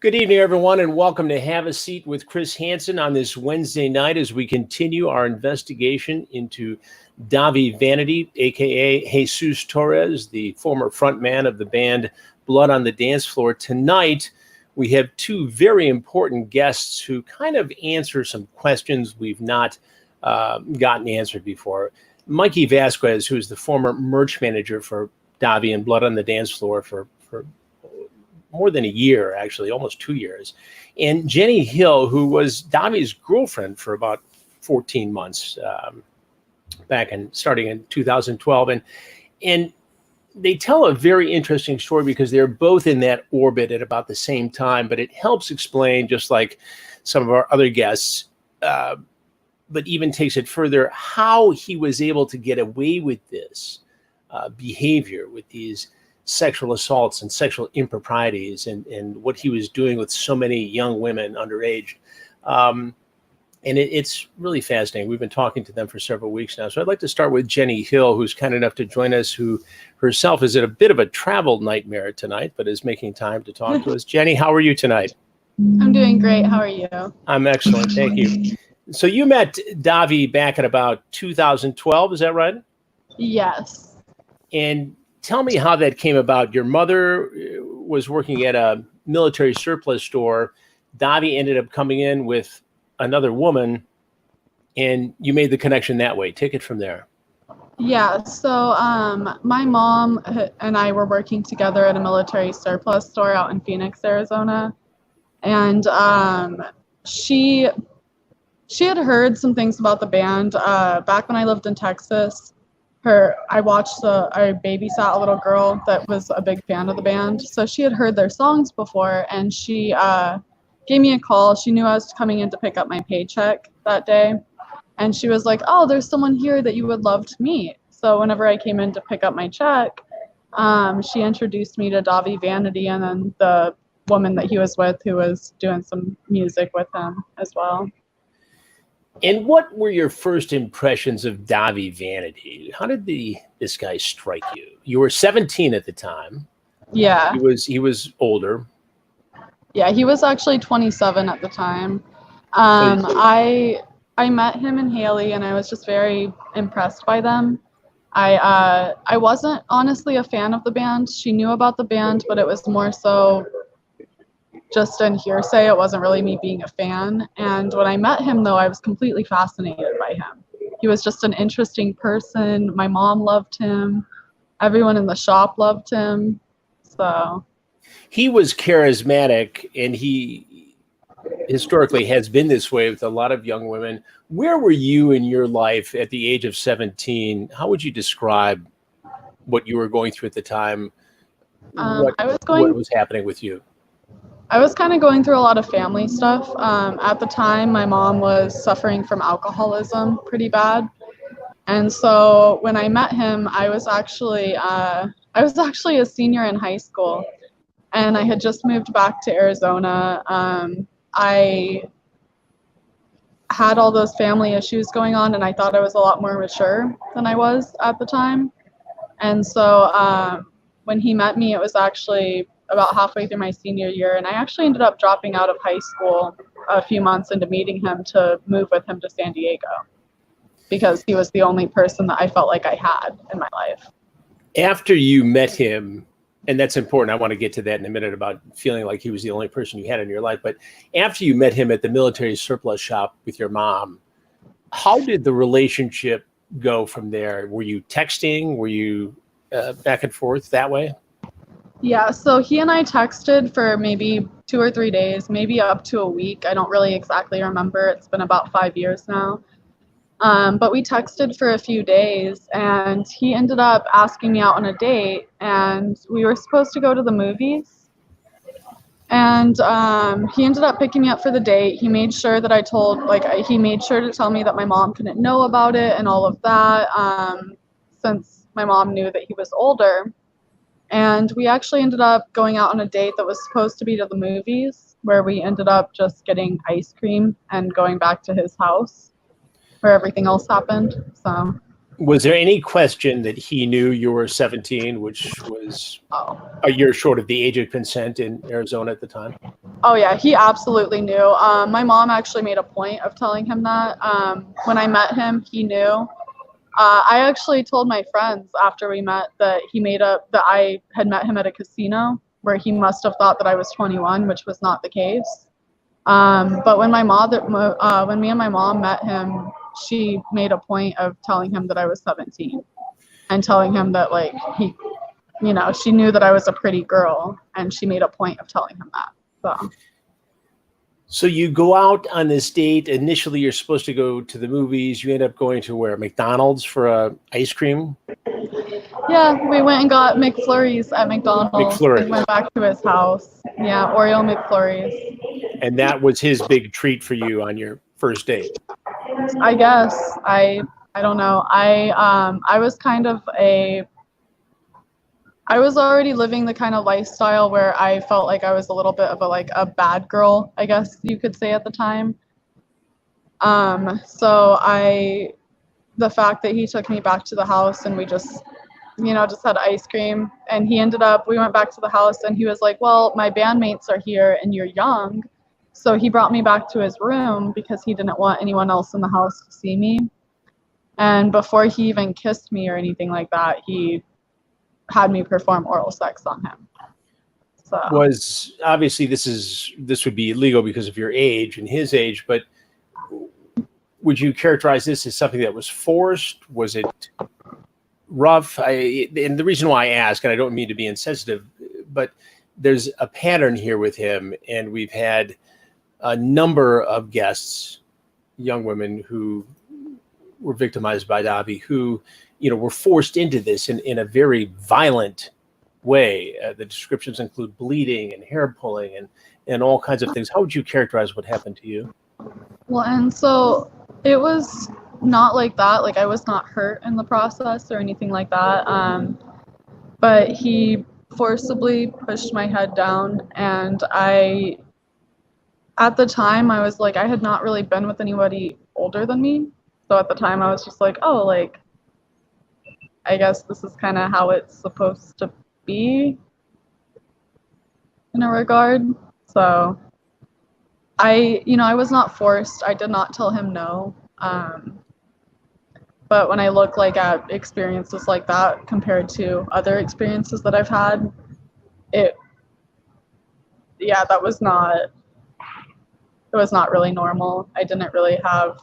Good evening, everyone, and welcome to Have a Seat with Chris Hansen on this Wednesday night as we continue our investigation into Dahvie Vanity, a.k.a. Jesus Torres, the former frontman of the band Blood on the Dance Floor. Tonight, we have two very important guests who kind of answer some questions we've not gotten answered before. Mikey Vasquez, who is the former merch manager for Davi and Blood on the Dance Floor for more than a year, actually, almost 2 years. And Jenny Hill, who was Davi's girlfriend for about 14 months starting in 2012. And they tell a very interesting story because they're both in that orbit at about the same time, but it helps explain, just like some of our other guests, but even takes it further, how he was able to get away with this behavior, with these sexual assaults and sexual improprieties, and what he was doing with so many young women underage. And it's really fascinating. We've been talking to them for several weeks now. So I'd like to start with Jenny Hill, who's kind enough to join us, who herself is at a bit of a travel nightmare tonight, but is making time to talk to us. Jenny, how are you tonight? I'm doing great. How are you? I'm excellent. Thank you. So you met Davi back in about 2012, is that right? Yes. And tell me how that came about. Your mother was working at a military surplus store. Davi ended up coming in with another woman, and you made the connection that way. Take it from there. Yeah. So my mom and I were working together at a military surplus store out in Phoenix, Arizona. And she had heard some things about the band. Back when I lived in Texas, I babysat a little girl that was a big fan of the band. So she had heard their songs before, and she gave me a call. She knew I was coming in to pick up my paycheck that day. And she was like, "Oh, there's someone here that you would love to meet." So whenever I came in to pick up my check, she introduced me to Dahvie Vanity, and then the woman that he was with, who was doing some music with him as well. And what were your first impressions of Dahvie Vanity? How did this guy strike you? You were 17 at the time. Yeah. He was older. Yeah, he was actually 27 at the time. I met him and Haley, and I was just very impressed by them. I wasn't honestly a fan of the band. She knew about the band, but it was more so just in hearsay. It wasn't really me being a fan. And when I met him, though, I was completely fascinated by him. He was just an interesting person. My mom loved him. Everyone in the shop loved him. So he was charismatic, and he historically has been this way with a lot of young women. Where were you in your life at the age of 17? How would you describe what you were going through at the time? What was happening with you? I was kind of going through a lot of family stuff. At the time, my mom was suffering from alcoholism pretty bad. And so when I met him, I was actually a senior in high school, and I had just moved back to Arizona. I had all those family issues going on, and I thought I was a lot more mature than I was at the time. And so when he met me, it was actually about halfway through my senior year, and I actually ended up dropping out of high school a few months into meeting him to move with him to San Diego, because he was the only person that I felt like I had in my life. After you met him, and that's important, I want to get to that in a minute about feeling like he was the only person you had in your life, but after you met him at the military surplus shop with your mom, how did the relationship go from there? Were you texting? Were you back and forth that way? Yeah, so he and I texted for maybe 2 or 3 days, maybe up to a week. I don't really exactly remember. It's been about 5 years now. But we texted for a few days, and he ended up asking me out on a date, and we were supposed to go to the movies. And he ended up picking me up for the date. He made sure that he made sure to tell me that my mom couldn't know about it and all of that, since my mom knew that he was older. And we actually ended up going out on a date that was supposed to be to the movies, where we ended up just getting ice cream and going back to his house, where everything else happened. So Was there any question that he knew you were 17, which was a year short of the age of consent in Arizona at the time? Oh yeah, he absolutely knew. My mom actually made a point of telling him that. When I met him, he knew. I actually told my friends after we met that he made up that I had met him at a casino where he must have thought that I was 21, which was not the case. But when when me and my mom met him, she made a point of telling him that I was 17 and telling him that like she knew that I was a pretty girl, and she made a point of telling him that. So you go out on this date. Initially, you're supposed to go to the movies. You end up going to where? McDonald's for a ice cream? Yeah, we went and got McFlurries at McDonald's and McFlurries. went back to his house. Yeah, Oreo McFlurries. And that was his big treat for you on your first date. I guess. I don't know. I was kind of I was already living the kind of lifestyle where I felt like I was a little bit of a bad girl, I guess you could say at the time. So the fact that he took me back to the house and we just had ice cream, and we went back to the house and he was like, well, my bandmates are here and you're young. So he brought me back to his room because he didn't want anyone else in the house to see me. And before he even kissed me or anything like that, he had me perform oral sex on him. So Was obviously this would be illegal because of your age and his age, but would you characterize this as something that was forced? Was it rough? And the reason why I ask, and I don't mean to be insensitive, but there's a pattern here with him, and we've had a number of guests, young women who were victimized by Davi, who were forced into this in a very violent way. The descriptions include bleeding and hair pulling and all kinds of things. How would you characterize what happened to you? well, and so it was not like that. Like I was not hurt in the process or anything like that. But he forcibly pushed my head down, and at the time I was like, I had not really been with anybody older than me. So at the time I was just like, oh, like, I guess this is kind of how it's supposed to be in a regard. So I was not forced. I did not tell him no. But when I look like at experiences like that compared to other experiences that I've had, it was not really normal. I didn't really have,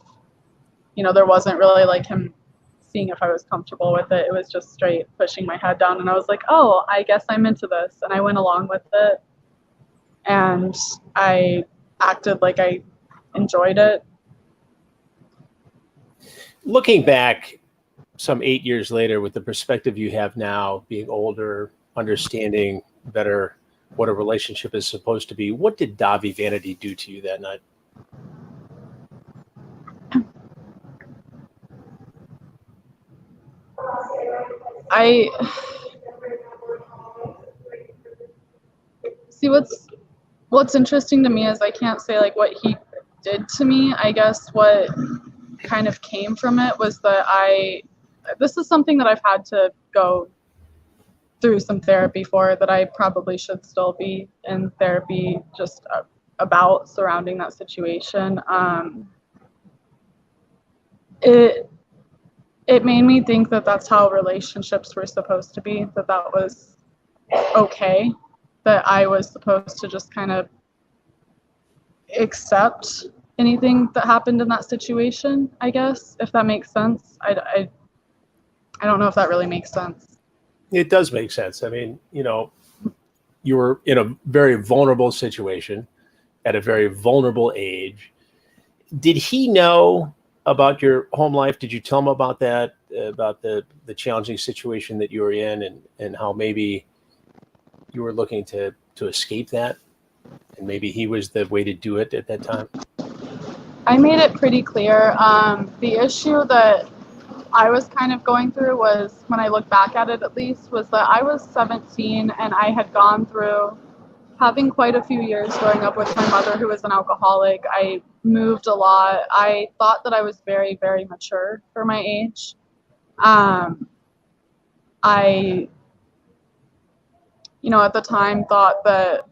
there wasn't really like him seeing if I was comfortable with it. It was just straight pushing my head down, and I was like, oh, I guess I'm into this, and I went along with it, and I acted like I enjoyed it. Looking back some 8 years later, with the perspective you have now, being older, understanding better what a relationship is supposed to be, what did Dahvie Vanity do to you that night? I see what's interesting to me is I can't say like what he did to me. I guess what kind of came from it was that this is something that I've had to go through some therapy for, that I probably should still be in therapy just about surrounding that situation. It made me think that that's how relationships were supposed to be, that was okay, that I was supposed to just kind of accept anything that happened in that situation, I guess, if that makes sense. I don't know if that really makes sense. It does make sense. I mean, you were in a very vulnerable situation at a very vulnerable age. Did he know about your home life? Did you tell him about that, about the challenging situation that you were in, and how maybe you were looking to escape that, and maybe he was the way to do it at that time? I made it pretty clear. The issue that I was kind of going through was, when I look back at it at least, was that I was 17 and I had gone through having quite a few years growing up with my mother, who was an alcoholic. I moved a lot. I thought that I was very, very mature for my age. I, at the time thought that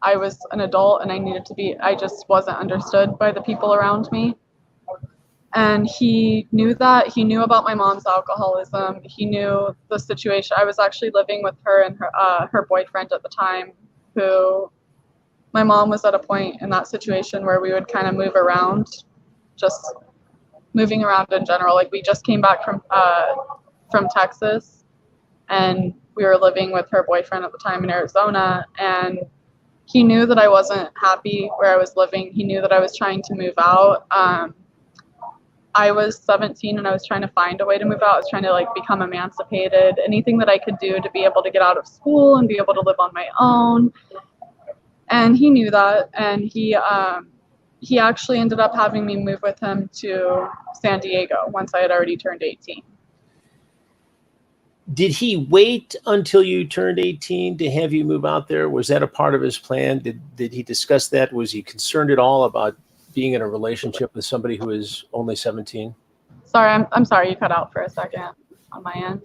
I was an adult and I just wasn't understood by the people around me. And he knew that. He knew about my mom's alcoholism. He knew the situation. I was actually living with her and her boyfriend at the time, who my mom was at a point in that situation where we would kind of move around, just moving around in general. Like, we just came back from Texas, and we were living with her boyfriend at the time in Arizona, and he knew that I wasn't happy where I was living. He knew that I was trying to move out. I was 17 and I was trying to find a way to move out. I was trying to like become emancipated, anything that I could do to be able to get out of school and be able to live on my own. And he knew that, and he actually ended up having me move with him to San Diego once I had already turned 18. Did he wait until you turned 18 to have you move out there? Was that a part of his plan? Did he discuss that? Was he concerned at all about being in a relationship with somebody who is only 17? Sorry, I'm sorry, you cut out for a second on my end.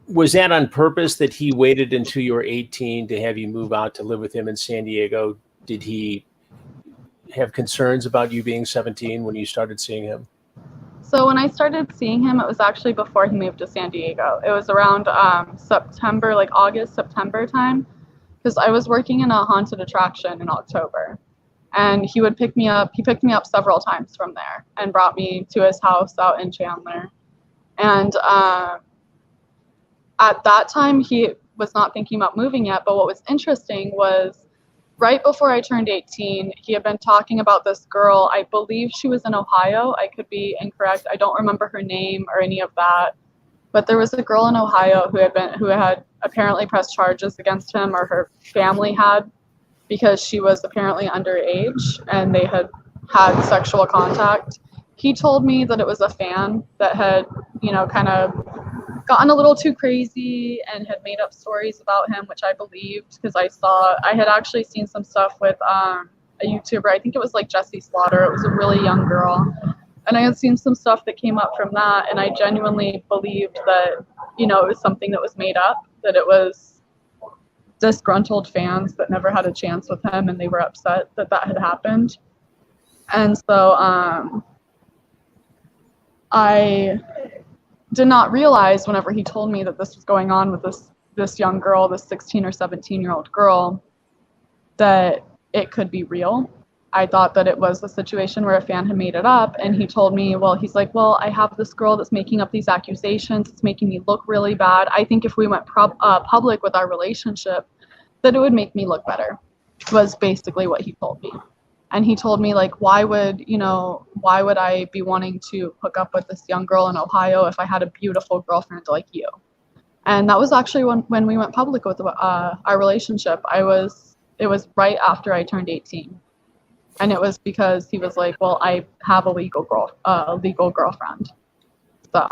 Was that on purpose that he waited until you were 18 to have you move out to live with him in San Diego? Did he have concerns about you being 17 when you started seeing him? So when I started seeing him, it was actually before he moved to San Diego. It was around September, like August, September time, because I was working in a haunted attraction in October. And he would pick me up. He picked me up several times from there and brought me to his house out in Chandler. And at that time, he was not thinking about moving yet. But what was interesting was right before I turned 18, he had been talking about this girl. I believe she was in Ohio. I could be incorrect. I don't remember her name or any of that. But there was a girl in Ohio who had apparently pressed charges against him, or her family had, because she was apparently underage and they had had sexual contact. He told me that it was a fan that had, kind of gotten a little too crazy and had made up stories about him, which I believed, because I had actually seen some stuff with a YouTuber. I think it was like Jessie Slaughter. It was a really young girl. And I had seen some stuff that came up from that, and I genuinely believed that, it was something that was made up, that it was disgruntled fans that never had a chance with him, and they were upset that had happened. And so I did not realize, whenever he told me that this was going on with this young girl, this 16 or 17-year-old girl, that it could be real. I thought that it was a situation where a fan had made it up, and he told me, he's like, I have this girl that's making up these accusations. It's making me look really bad. I think if we went public with our relationship, that it would make me look better, was basically what he told me. And he told me, like, why would I be wanting to hook up with this young girl in Ohio if I had a beautiful girlfriend like you? And that was actually when we went public with our relationship. It was right after I turned 18. And it was because he was like, I have a legal girlfriend. So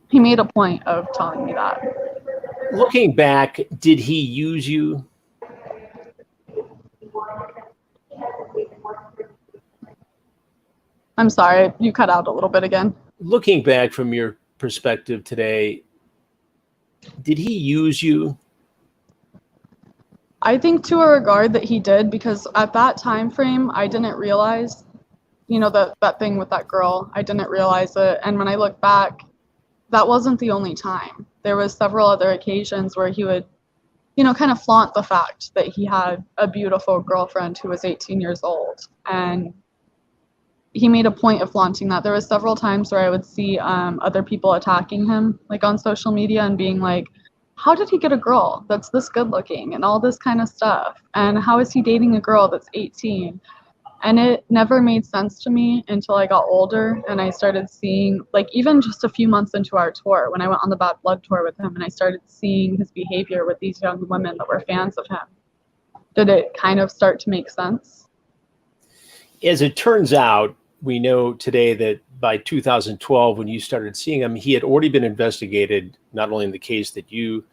he made a point of telling me that. Looking back, did he use you? I'm sorry, you cut out a little bit again. Looking back from your perspective today, did he use you? I think to a regard that he did, because at that time frame, I didn't realize, that thing with that girl. I didn't realize it. And when I look back, that wasn't the only time. There was several other occasions where he would, kind of flaunt the fact that he had a beautiful girlfriend who was 18 years old. And he made a point of flaunting that. There was several times where I would see other people attacking him, like on social media, and being like, how did he get a girl that's this good looking and all this kind of stuff? And how is he dating a girl that's 18? And it never made sense to me until I got older and I started seeing, like, even just a few months into our tour, when I went on the Bad Blood tour with him and I started seeing his behavior with these young women that were fans of him, did it kind of start to make sense? As it turns out, we know today that by 2012, when you started seeing him, he had already been investigated, not only in the case that you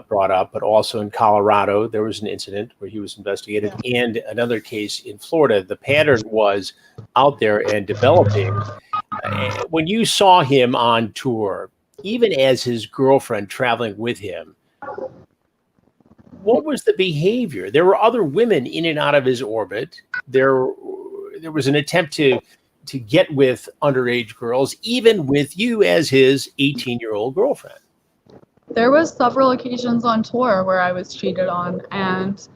brought up, but also in Colorado. There was an incident where he was investigated, and another case in Florida. The pattern was out there and developing. When you saw him on tour, even as his girlfriend traveling with him, what was the behavior? There were other women in and out of his orbit. There was an attempt to get with underage girls, even with you as his 18-year-old girlfriend. There was several occasions on tour where I was cheated on, and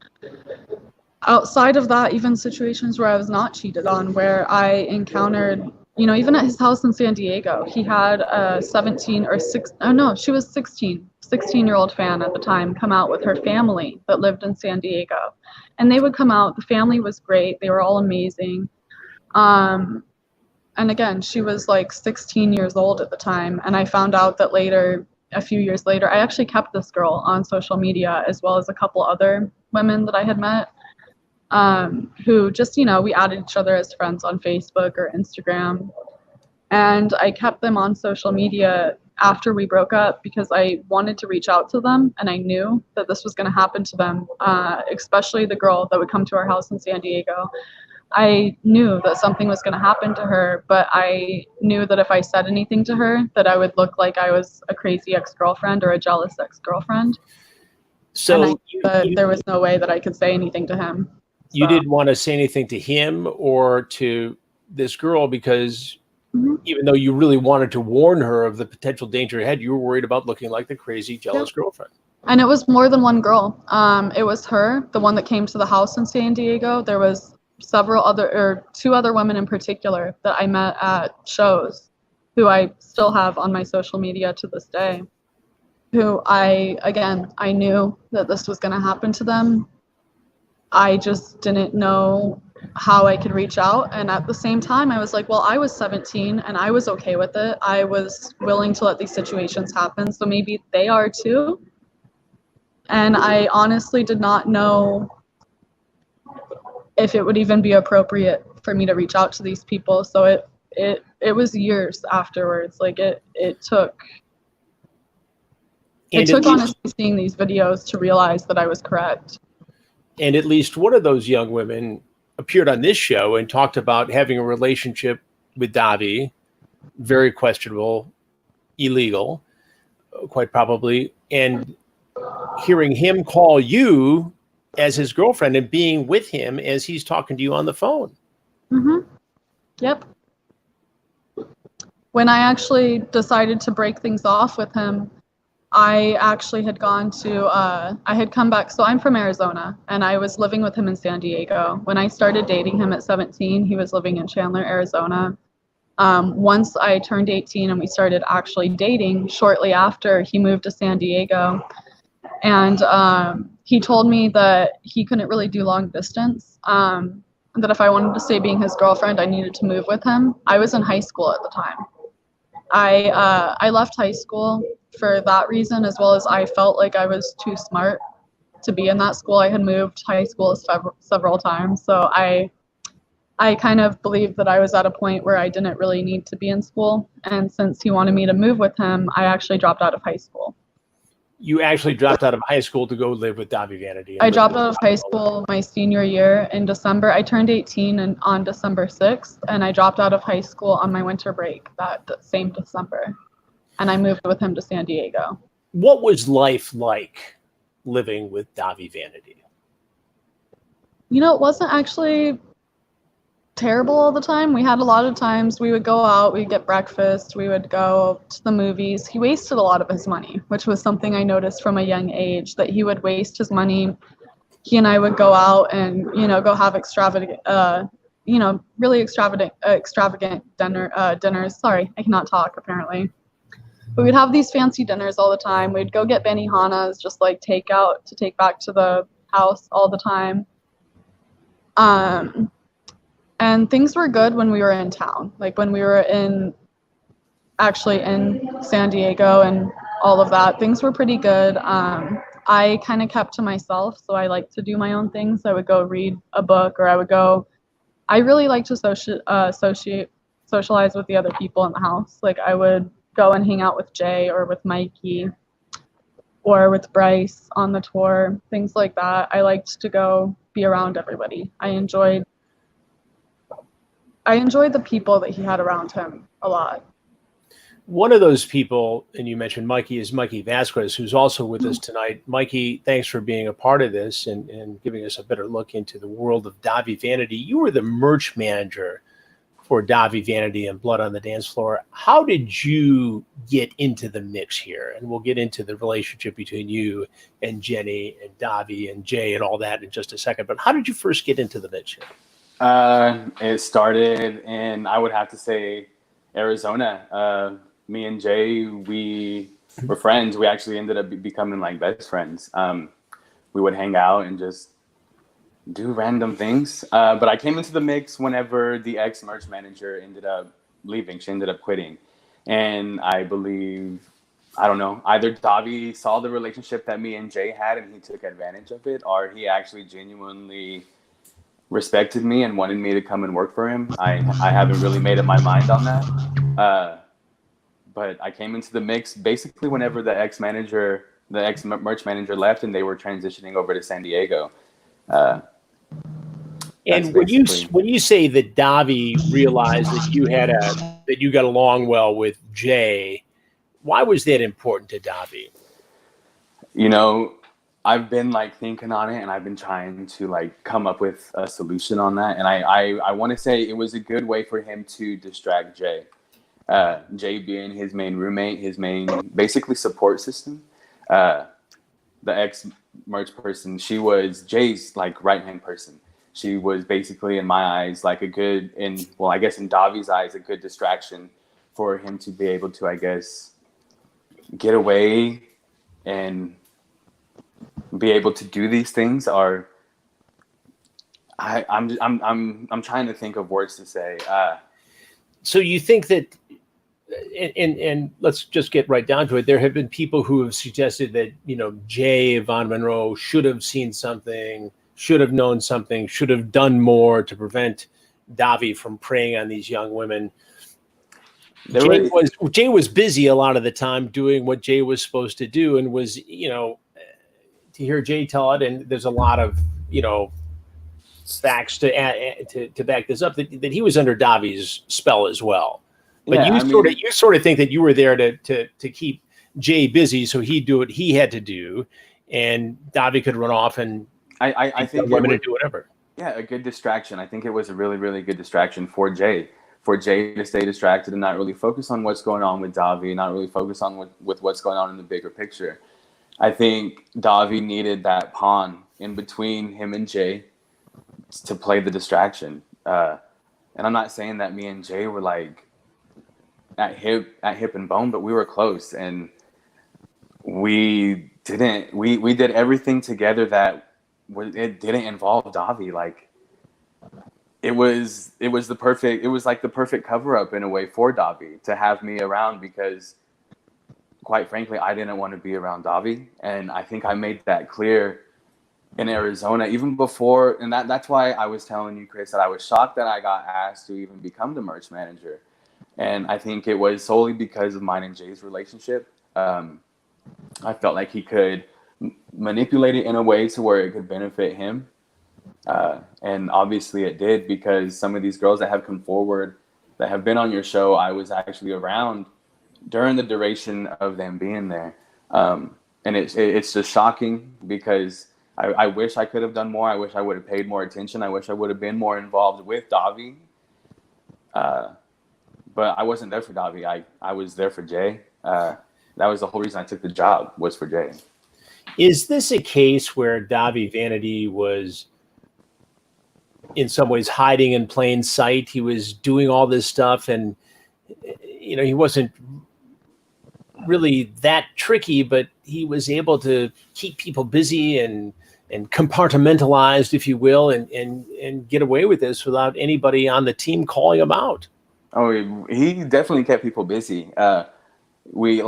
outside of that, even situations where I was not cheated on, where I encountered, even at his house in San Diego, he had a 16-year-old fan at the time come out with her family that lived in San Diego. And they would come out. The family was great. They were all amazing. And again, she was like 16 years old at the time. And I found out that later, a few years later, I actually kept this girl on social media, as well as a couple other women that I had met, who just, we added each other as friends on Facebook or Instagram. And I kept them on social media after we broke up because I wanted to reach out to them, and I knew that this was going to happen to them, especially the girl that would come to our house in San Diego. I knew that something was going to happen to her, but I knew that if I said anything to her, that I would look like I was a crazy ex-girlfriend or a jealous ex-girlfriend. So there was no way that I could say anything to him. You didn't want to say anything to him or to this girl because even though you really wanted to warn her of the potential danger ahead, you were worried about looking like the crazy, jealous girlfriend. And it was more than one girl. It was her, the one that came to the house in San Diego. There was two other women in particular that I met at shows, who I still have on my social media to this day, who I knew that this was going to happen to them. I just didn't know how I could reach out. And at the same time, I was like, well, I was 17 and I was okay with it. I was willing to let these situations happen. So maybe they are too. And I honestly did not know if it would even be appropriate for me to reach out to these people. So it was years afterwards. Like it took honestly seeing these videos to realize that I was correct. And at least one of those young women appeared on this show and talked about having a relationship with Davi, very questionable, illegal, quite probably, and hearing him call you as his girlfriend and being with him as he's talking to you on the phone. Yep. When I actually decided to break things off with him, I actually had gone to, I had come back. So I'm from Arizona, and I was living with him in San Diego. When I started dating him at 17, he was living in Chandler, Arizona. Once I turned 18 and we started actually dating, shortly after, he moved to San Diego. And he told me that he couldn't really do long distance, that if I wanted to stay being his girlfriend, I needed to move with him. I was in high school at the time. I left high school for that reason, as well as I felt like I was too smart to be in that school. I had moved high school several times, so I kind of believed that I was at a point where I didn't really need to be in school. And since he wanted me to move with him, I actually dropped out of high school. You actually dropped out of high school to go live with Dahvie Vanity. I dropped out of high school my senior year in December. I turned 18 on December 6th, and I dropped out of high school on my winter break that same December. And I moved with him to San Diego. What was life like living with Dahvie Vanity? It wasn't actually terrible all the time. We had a lot of times we would go out, we'd get breakfast, we would go to the movies. He wasted a lot of his money, which was something I noticed from a young age, that he would waste his money. He and I would go out and, go have extravagant, really extravagant dinners. Sorry, I cannot talk apparently. But we'd have these fancy dinners all the time. We'd go get Benihanas, just like takeout to take back to the house all the time. And things were good when we were in town, like when we were in San Diego and all of that. Things were pretty good. I kind of kept to myself, so I like to do my own things. I would go read a book, or I really like to socialize with the other people in the house. Like I would go and hang out with Jay or with Mikey or with Bryce on the tour, things like that. I liked to go be around everybody. I enjoyed the people that he had around him a lot. One of those people, and you mentioned Mikey, is Mikey Vasquez, who's also with us tonight. Mikey, thanks for being a part of this and giving us a better look into the world of Dahvie Vanity. You were the merch manager for Dahvie Vanity and Blood on the Dance Floor. How did you get into the mix here? And we'll get into the relationship between you and Jenny and Davi and Jay and all that in just a second. But how did you first get into the mix here? It started in, I would have to say, Arizona. Me and Jay, we were friends. We actually ended up becoming like best friends. We would hang out and just do random things. But I came into the mix whenever the ex-merch manager ended up leaving. She ended up quitting. And I believe, I don't know, either Davi saw the relationship that me and Jay had and he took advantage of it, or he actually genuinely respected me and wanted me to come and work for him. I haven't really made up my mind on that. But I came into the mix basically whenever the ex-merch manager left and they were transitioning over to San Diego. And when you say that Davi realized that you got along well with Jay, why was that important to Davi? You know, I've been like thinking on it and I've been trying to like come up with a solution on that. And I want to say it was a good way for him to distract Jay. Jay being his main roommate, his main basically support system. The ex-merch person, she was Jay's like right-hand person. She was basically in my eyes like I guess in Davi's eyes, a good distraction for him to be able to, I guess, get away and be able to do these things. Or I'm trying to think of words to say. So you think that, and let's just get right down to it. There have been people who have suggested that, Jay Von Monroe should have seen something, should have known something, should have done more to prevent Davi from preying on these young women. Jay was busy a lot of the time doing what Jay was supposed to do, and was, to hear Jay tell it, and there's a lot of, facts to back this up, that he was under Davi's spell as well. But you sort of think that you were there to keep Jay busy, so he'd do what he had to do, and Davi could run off and I think women to do whatever. Yeah, a good distraction. I think it was a really, really good distraction for Jay to stay distracted and not really focus on what's going on with Davi, not really focus on with what's going on in the bigger picture. I think Davi needed that pawn in between him and Jay to play the distraction. And I'm not saying that me and Jay were like at hip and bone, but we were close, and we did everything together that it didn't involve Davi. Like it was like the perfect cover up in a way for Davi to have me around, because quite frankly, I didn't want to be around Davi. And I think I made that clear in Arizona even before. And that's why I was telling you, Chris, that I was shocked that I got asked to even become the merch manager. And I think it was solely because of mine and Jay's relationship. I felt like he could manipulate it in a way to where it could benefit him. And obviously it did, because some of these girls that have come forward that have been on your show, I was actually around during the duration of them being there. And it's just shocking, because I wish I could have done more. I wish I would have paid more attention. I wish I would have been more involved with Davi. But I wasn't there for Davi. I was there for Jay. That was the whole reason I took the job, was for Jay. Is this a case where Dahvie Vanity was in some ways hiding in plain sight? He was doing all this stuff, and he wasn't really that tricky, but he was able to keep people busy and compartmentalized, if you will, and get away with this without anybody on the team calling him out. Oh, he definitely kept people busy. We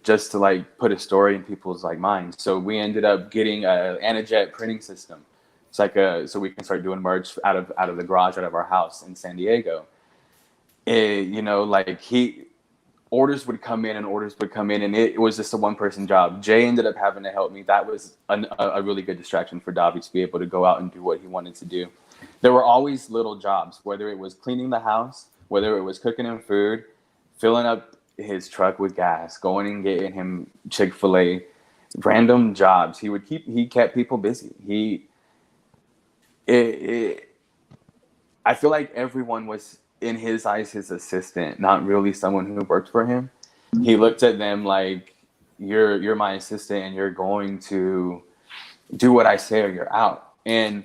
just to put a story in people's minds. So we ended up getting a Anajet printing system. It's so we can start doing merch out of the garage, out of our house in San Diego. Orders would come in and it was just a one-person job. Jay ended up having to help me. That was a really good distraction for Davi to be able to go out and do what he wanted to do. There were always little jobs, whether it was cleaning the house, whether it was cooking him food, filling up his truck with gas, going and getting him Chick-fil-A, random jobs. He kept people busy. I feel like everyone was, in his eyes, his assistant, not really someone who worked for him. He looked at them like, you're my assistant and you're going to do what I say or you're out. And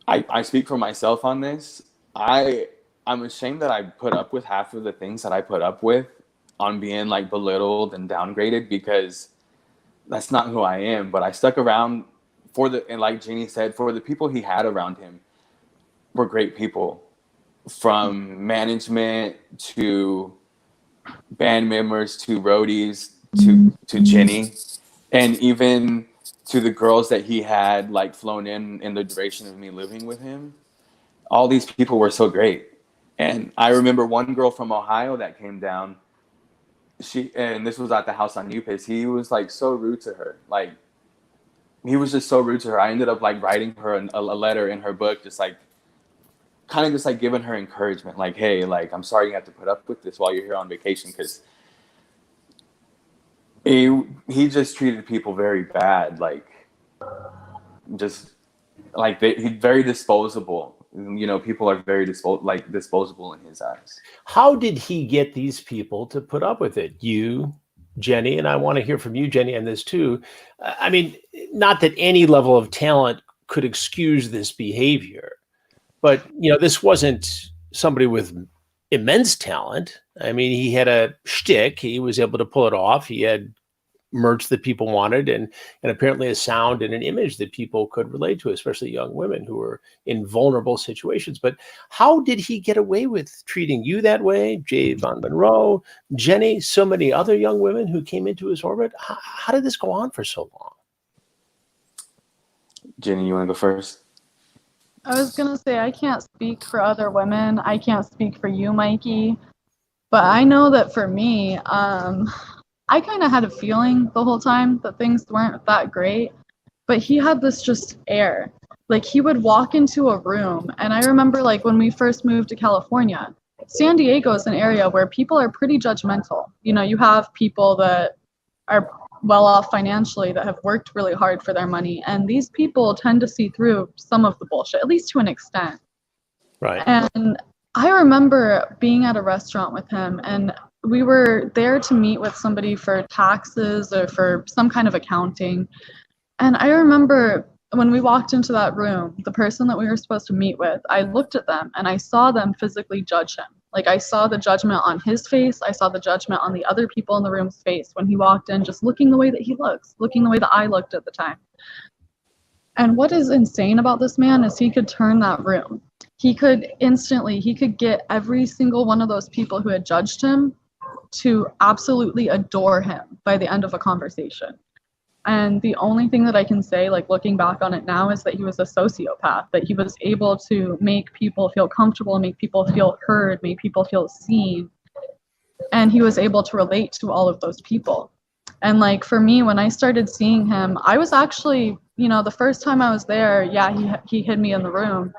I speak for myself on this. I'm ashamed that I put up with half of the things that I put up with on being like belittled and downgraded, because that's not who I am. But I stuck around and like Jeannie said, for the people he had around him were great people, from management to band members to roadies to Jenny, and even to the girls that he had like flown in the duration of me living with him. All these people were so great. And I remember one girl from Ohio that came down. And this was at the house on Upis. He was like so rude to her. Like, he was just so rude to her. I ended up like writing her a letter in her book, just like kind of just like giving her encouragement. Like, hey, like, I'm sorry you have to put up with this while you're here on vacation, because he just treated people very bad. Like, just like he's very disposable. You know, people are very disposable in his eyes. How did he get these people to put up with it? You, Jenny, and I want to hear from you, Jenny, on this too. I mean, not that any level of talent could excuse this behavior, but, you know, this wasn't somebody with immense talent. I mean, he had a shtick. He was able to pull it off. He had merch that people wanted, and apparently a sound and an image that people could relate to, especially young women who were in vulnerable situations. But how did he get away with treating you that way, Jay Von Monroe, Jenny, so many other young women who came into his orbit? How did this go on for so long? Jenny, you want to go first? I was going to say, I can't speak for other women. I can't speak for you, Mikey. But I know that for me, I kind of had a feeling the whole time that things weren't that great, but he had this just air. Like, he would walk into a room, and I remember, like, when we first moved to California, San Diego is an area where people are pretty judgmental. You know, you have people that are well off financially, that have worked really hard for their money, and these people tend to see through some of the bullshit, at least to an extent. Right. And I remember being at a restaurant with him, and we were there to meet with somebody for taxes or for some kind of accounting. And I remember when we walked into that room, the person that we were supposed to meet with, I looked at them and I saw them physically judge him. Like, I saw the judgment on his face. I saw the judgment on the other people in the room's face when he walked in, just looking the way that he looks, looking the way that I looked at the time. And what is insane about this man is he could turn that room. He could get every single one of those people who had judged him to absolutely adore him by the end of a conversation. And the only thing that I can say, like, looking back on it now, is that he was a sociopath, that he was able to make people feel comfortable, make people feel heard, make people feel seen. And he was able to relate to all of those people. And, like, for me, when I started seeing him, I was actually, you know, the first time I was there, yeah, he hid me in the room.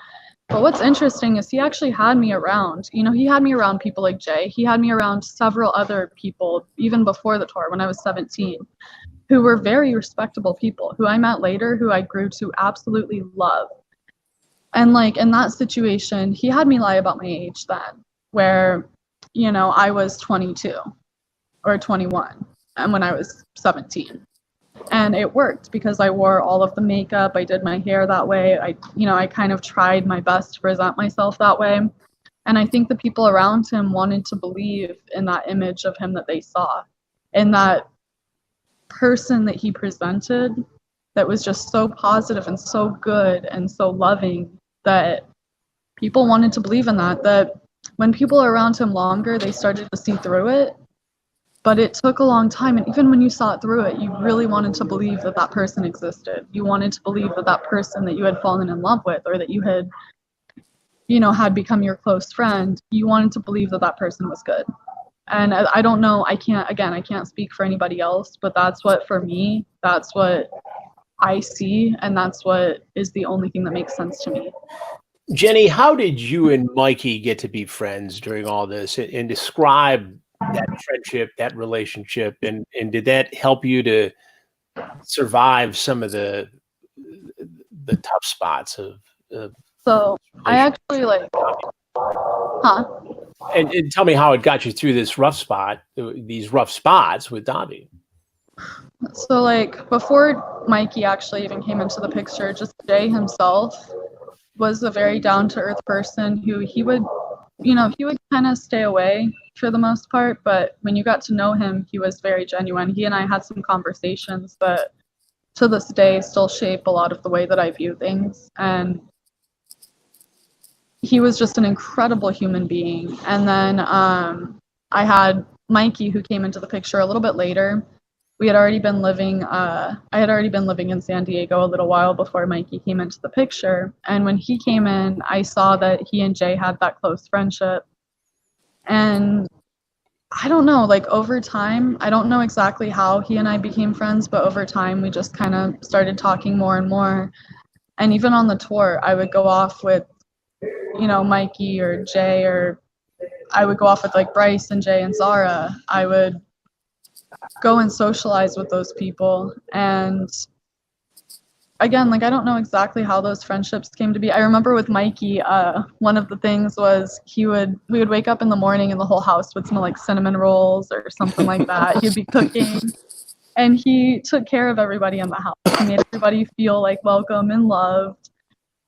But what's interesting is he actually had me around. You know, he had me around people like Jay. He had me around several other people, even before the tour, when I was 17, who were very respectable people, who I met later, who I grew to absolutely love. And, like, in that situation, he had me lie about my age then, where, you know, I was 22 or 21, and when I was 17. And it worked because I wore all of the makeup. I did my hair that way. I kind of tried my best to present myself that way. And I think the people around him wanted to believe in that image of him that they saw, in that person that he presented that was just so positive and so good and so loving, that people wanted to believe in that when people are around him longer, they started to see through it. But it took a long time, and even when you saw it through it, you really wanted to believe that that person existed. You wanted to believe that that person that you had fallen in love with, or that you had, you know, had become your close friend, you wanted to believe that that person was good. And I don't know, I can't speak for anybody else, but that's what, for me, that's what I see, and that's what is the only thing that makes sense to me. Jenny, how did you and Mikey get to be friends during all this? And describe that friendship, that relationship, and did that help you to survive some of the tough spots of So I actually and tell me how it got you through these rough spots with Davi. So before Mikey actually even came into the picture, just Jay himself was a very down-to-earth person who he would kind of stay away for the most part, but when you got to know him, he was very genuine. He and I had some conversations that to this day still shape a lot of the way that I view things, and he was just an incredible human being. And then I had Mikey, who came into the picture a little bit later. I had already been living in San Diego a little while before Mikey came into the picture. And when he came in, I saw that he and Jay had that close friendship. And I don't know, over time, I don't know exactly how he and I became friends, but over time we just kind of started talking more and more. And even on the tour, I would go off with, Mikey or Jay, or I would go off with Bryce and Jay and Zara. I would go and socialize with those people. And again, I don't know exactly how those friendships came to be. I remember with Mikey, one of the things was we would wake up in the morning and the whole house would smell like cinnamon rolls or something like that. He'd be cooking, and he took care of everybody in the house. He made everybody feel welcome and loved.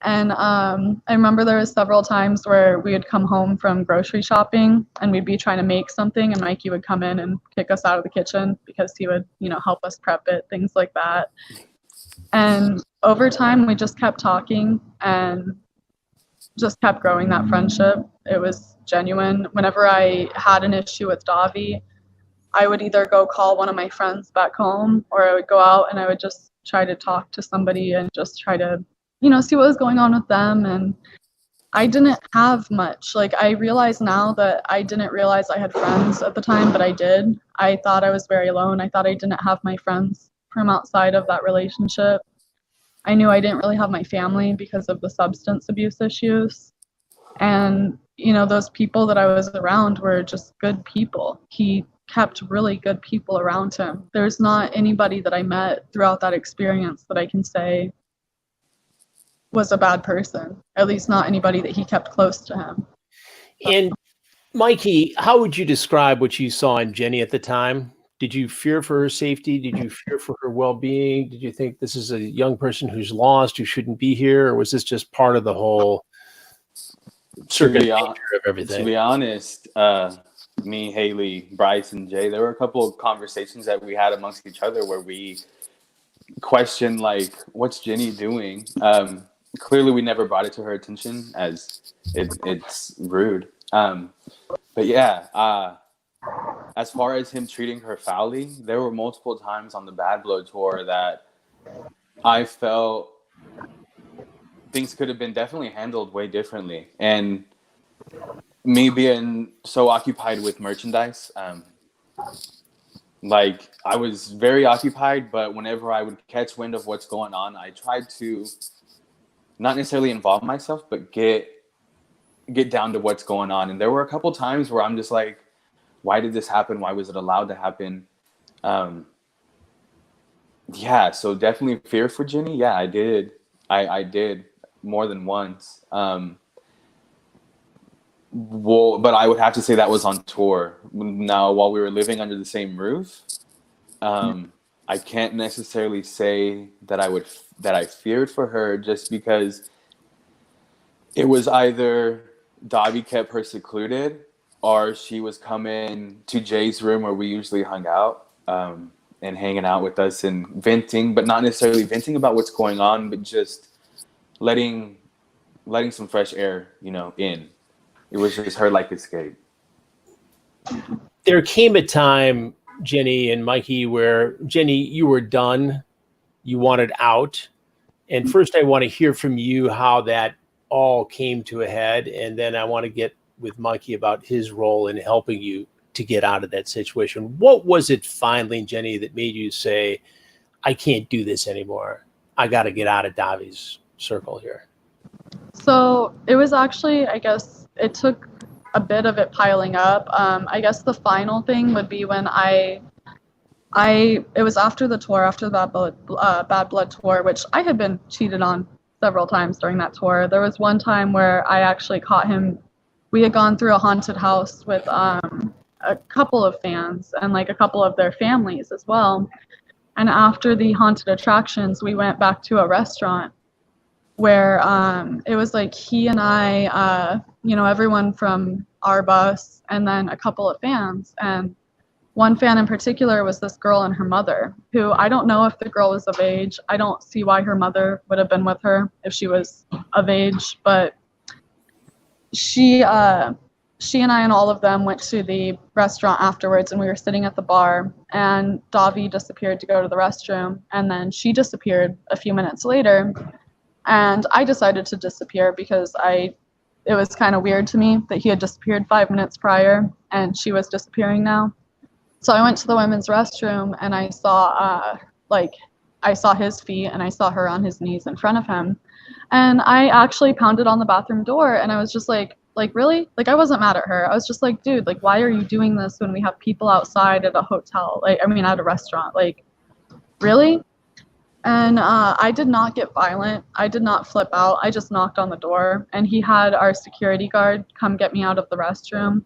And I remember there was several times where we would come home from grocery shopping and we'd be trying to make something, and Mikey would come in and kick us out of the kitchen because he would, help us prep it, things like that. And over time, we just kept talking and just kept growing that friendship. It was genuine. Whenever I had an issue with Davi, I would either go call one of my friends back home, or I would go out and I would just try to talk to somebody and just try to see what was going on with them. And I didn't have much. I realize now that I didn't realize I had friends at the time, but I did. I thought I was very alone. I thought I didn't have my friends from outside of that relationship. I knew I didn't really have my family because of the substance abuse issues. And, those people that I was around were just good people. He kept really good people around him. There's not anybody that I met throughout that experience that I can say was a bad person, at least not anybody that he kept close to him. And Mikey, how would you describe what you saw in Jenny at the time? Did you fear for her safety? Did you fear for her well-being? Did you think this is a young person who's lost, who shouldn't be here? Or was this just part of the whole nature of everything? To be honest, me, Haley, Bryce, and Jay, there were a couple of conversations that we had amongst each other where we questioned, what's Jenny doing? Clearly, we never brought it to her attention, as it's rude. But yeah, as far as him treating her foully, there were multiple times on the Bad Blood tour that I felt things could have been definitely handled way differently. And me being so occupied with merchandise, I was very occupied, but whenever I would catch wind of what's going on, I tried to not necessarily involve myself, but get down to what's going on. And there were a couple times where I'm just like, why did this happen? Why was it allowed to happen? Yeah, so definitely fear for Jenny. Yeah, I did. I did more than once. But I would have to say that was on tour. Now, while we were living under the same roof, I can't necessarily say that I feared for her, just because it was either Davi kept her secluded, or she was coming to Jay's room where we usually hung out, and hanging out with us and venting, but not necessarily venting about what's going on, but just letting some fresh air, in. It was just her escape. There came a time, Jenny and Mikey, where Jenny, you were done. You wanted out. And first I want to hear from you how that all came to a head. And then I want to get with Mikey about his role in helping you to get out of that situation. What was it finally, Jenny, that made you say, I can't do this anymore? I got to get out of Davi's circle here. So it was actually, I guess, it took a bit of it piling up. I guess the final thing would be when it was after the tour, after the Bad Blood tour, which I had been cheated on several times during that tour. There was one time where I actually caught him. We had gone through a haunted house with a couple of fans and like a couple of their families as well. And after the haunted attractions, we went back to a restaurant where it was like he and I, everyone from our bus, and then a couple of fans. And one fan in particular was this girl and her mother, who I don't know if the girl was of age. I don't see why her mother would have been with her if she was of age, but she and I and all of them went to the restaurant afterwards, and we were sitting at the bar, and Davi disappeared to go to the restroom, and then she disappeared a few minutes later, and I decided to disappear because it was kind of weird to me that he had disappeared 5 minutes prior, and she was disappearing now. So I went to the women's restroom, and I saw his feet, and I saw her on his knees in front of him, and I actually pounded on the bathroom door, and I was just like, really? Like, I wasn't mad at her. I was just like, dude, like, why are you doing this when we have people outside at a hotel? At a restaurant. Like, really? And I did not get violent. I did not flip out. I just knocked on the door, and he had our security guard come get me out of the restroom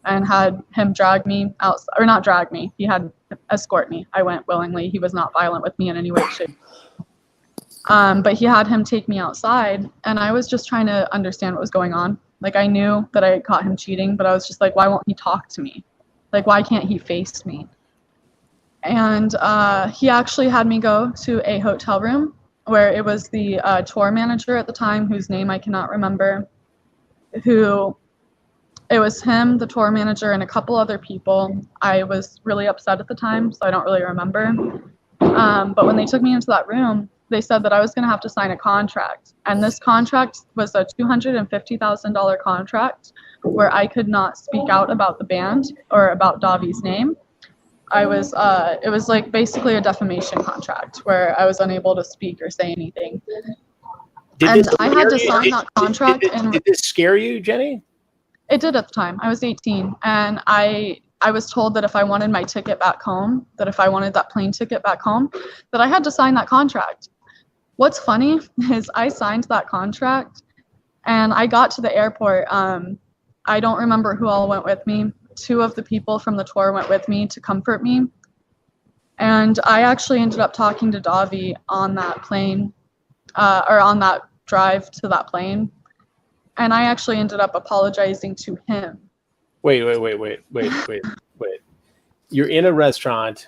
and had him drag me out, or not drag me. He had escort me. I went willingly. He was not violent with me in any way, shape. But he had him take me outside, and I was just trying to understand what was going on. Like, I knew that I had caught him cheating, but I was just like, why won't he talk to me? Like, why can't he face me? And he actually had me go to a hotel room where it was the tour manager at the time, whose name I cannot remember, it was him, the tour manager, and a couple other people. I was really upset at the time, so I don't really remember. But when they took me into that room, they said that I was going to have to sign a contract. And this contract was a $250,000 contract where I could not speak out about the band or about Davie's name. It was like basically a defamation contract where I was unable to speak or say anything. And I had to sign that contract. Did this scare you, Jenny? It did at the time. I was 18, and I was told that if I wanted my ticket back home, that if I wanted that plane ticket back home, that I had to sign that contract. What's funny is I signed that contract, and I got to the airport. I don't remember who all went with me. 2 of the people from the tour went with me to comfort me. And I actually ended up talking to Davi on that plane, or on that drive to that plane. And I actually ended up apologizing to him. Wait. You're in a restaurant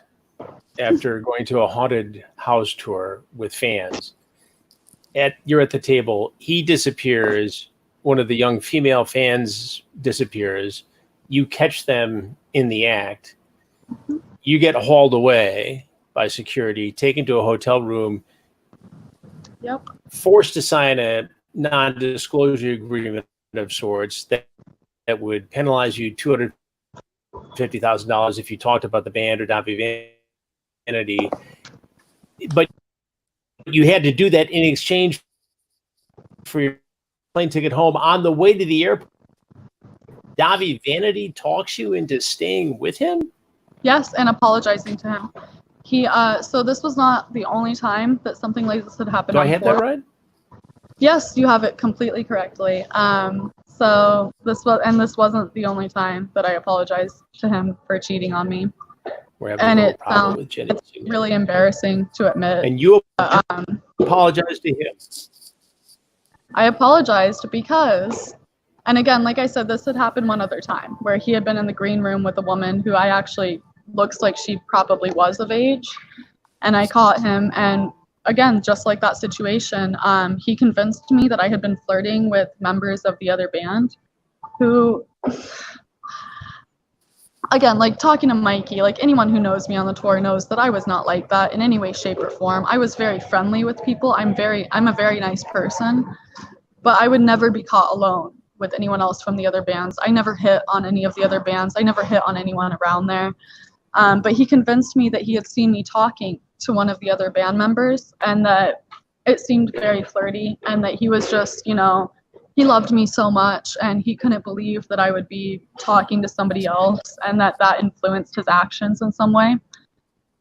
after going to a haunted house tour with fans. You're at the table. He disappears. One of the young female fans disappears. You catch them in the act. You get hauled away by security, taken to a hotel room. Yep. Forced to sign a non-disclosure agreement of sorts that would penalize you $250,000 if you talked about the band or Dahvie Vanity. But you had to do that in exchange for your plane ticket home. On the way to the airport, Dahvie Vanity talks you into staying with him? Yes, and apologizing to him. So this was not the only time that something like this had happened. Do I have that right? Yes, you have it completely correctly. So this wasn't the only time that I apologized to him for cheating on me. And it's really embarrassing to admit. And you apologized to him? I apologized because, and again, like I said, this had happened one other time where he had been in the green room with a woman who I actually looks like she probably was of age, and I caught him, and again, just like that situation, he convinced me that I had been flirting with members of the other band who, again, like talking to Mikey, like anyone who knows me on the tour knows that I was not like that in any way, shape, or form. I was very friendly with people. I'm a very nice person, but I would never be caught alone with anyone else from the other bands. I never hit on any of the other bands. I never hit on anyone around there. But he convinced me that he had seen me talking to one of the other band members and that it seemed very flirty and that he was just, he loved me so much, and he couldn't believe that I would be talking to somebody else, and that influenced his actions in some way.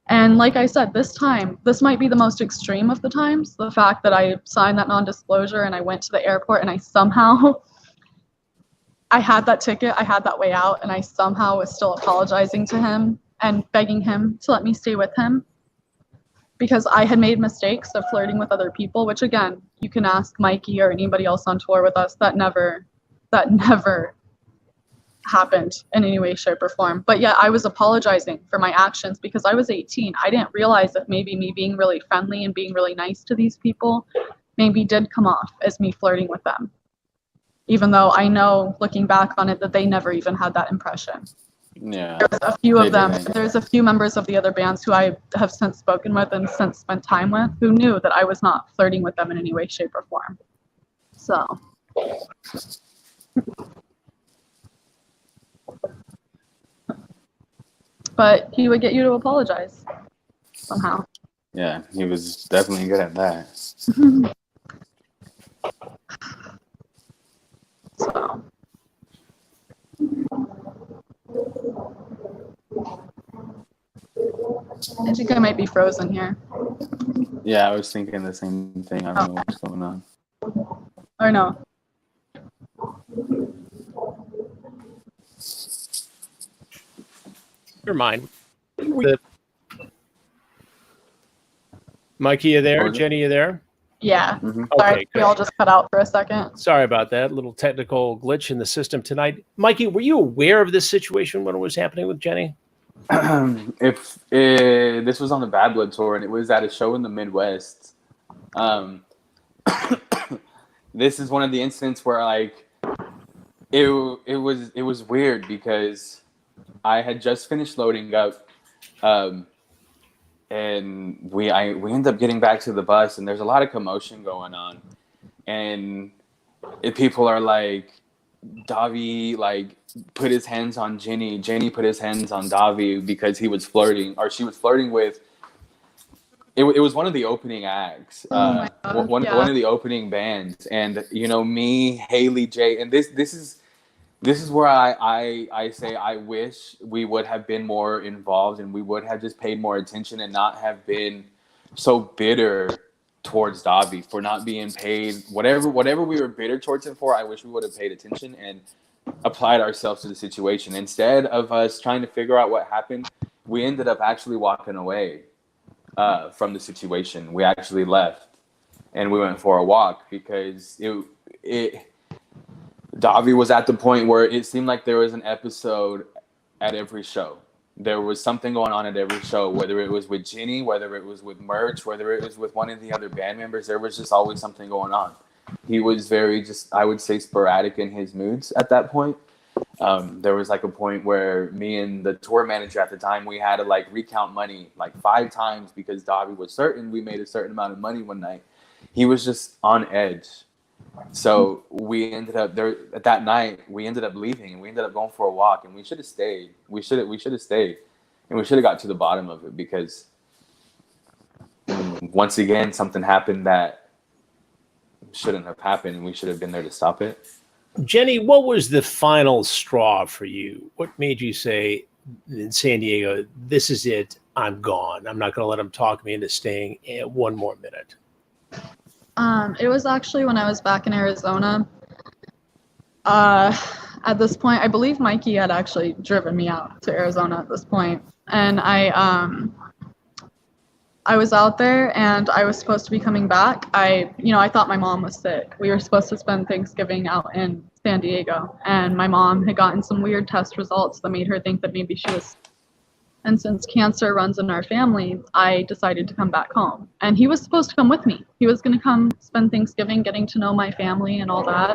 And like I said, this might be the most extreme of the times, the fact that I signed that non-disclosure and I went to the airport and I had that ticket, I had that way out, and I somehow was still apologizing to him and begging him to let me stay with him, because I had made mistakes of flirting with other people, which again, you can ask Mikey or anybody else on tour with us, that never happened in any way, shape, or form. But yeah, I was apologizing for my actions because I was 18. I didn't realize that maybe me being really friendly and being really nice to these people maybe did come off as me flirting with them, even though I know, looking back on it, that they never even had that impression. Yeah. There's a few of them. There's a few members of the other bands who I have since spoken with and since spent time with who knew that I was not flirting with them in any way, shape, or form. So. But he would get you to apologize somehow. Yeah, he was definitely good at that. So. I think I might be frozen here. Yeah, I was thinking the same thing. I don't know what's going on. Or no. Never mind. Mikey, you there? Jenny, you there? Yeah. Mm-hmm. Sorry, Okay, we all just cut out for a second. Sorry about that. Little technical glitch in the system tonight. Mikey, were you aware of this situation when it was happening with Jenny? This was on the Bad Blood tour, and it was at a show in the Midwest. This is one of the incidents where like it was weird because I had just finished loading up, and we ended up getting back to the bus, and there's a lot of commotion going on, and people are like, Davi like put his hands on Jenny. Jenny put his hands on Davi because he was flirting, or she was flirting with. It was one of the opening acts, one of the opening bands, and you know me, Haley, Jay, and this is where I say I wish we would have been more involved and we would have just paid more attention and not have been so bitter towards Davi for not being paid. Whatever we were bitter towards him for, I wish we would have paid attention and applied ourselves to the situation. Instead of us trying to figure out what happened, we ended up actually walking away from the situation. We actually left and we went for a walk because Davi was at the point where it seemed like there was an episode at every show. There was something going on at every show, whether it was with Jenny, whether it was with Merch, whether it was with one of the other band members. There was just always something going on. He was very I would say, sporadic in his moods at that point. There was like a point where me and the tour manager at the time, we had to like recount money like 5 times because Davi was certain we made a certain amount of money one night. He was just on edge. So we ended up there that night. We ended up leaving and we ended up going for a walk, and we should have stayed. We should have stayed, and we should have got to the bottom of it because once again something happened that shouldn't have happened, and we should have been there to stop it. Jenny, what was the final straw for you? What made you say in San Diego, "This is it. I'm gone. I'm not going to let them talk me into staying one more minute"? It was actually when I was back in Arizona. At this point, I believe Mikey had actually driven me out to Arizona at this point. And I was out there and I was supposed to be coming back. I thought my mom was sick. We were supposed to spend Thanksgiving out in San Diego, and my mom had gotten some weird test results that made her think that maybe she was. And since cancer runs in our family, I decided to come back home. And he was supposed to come with me. He was going to come spend Thanksgiving getting to know my family and all that.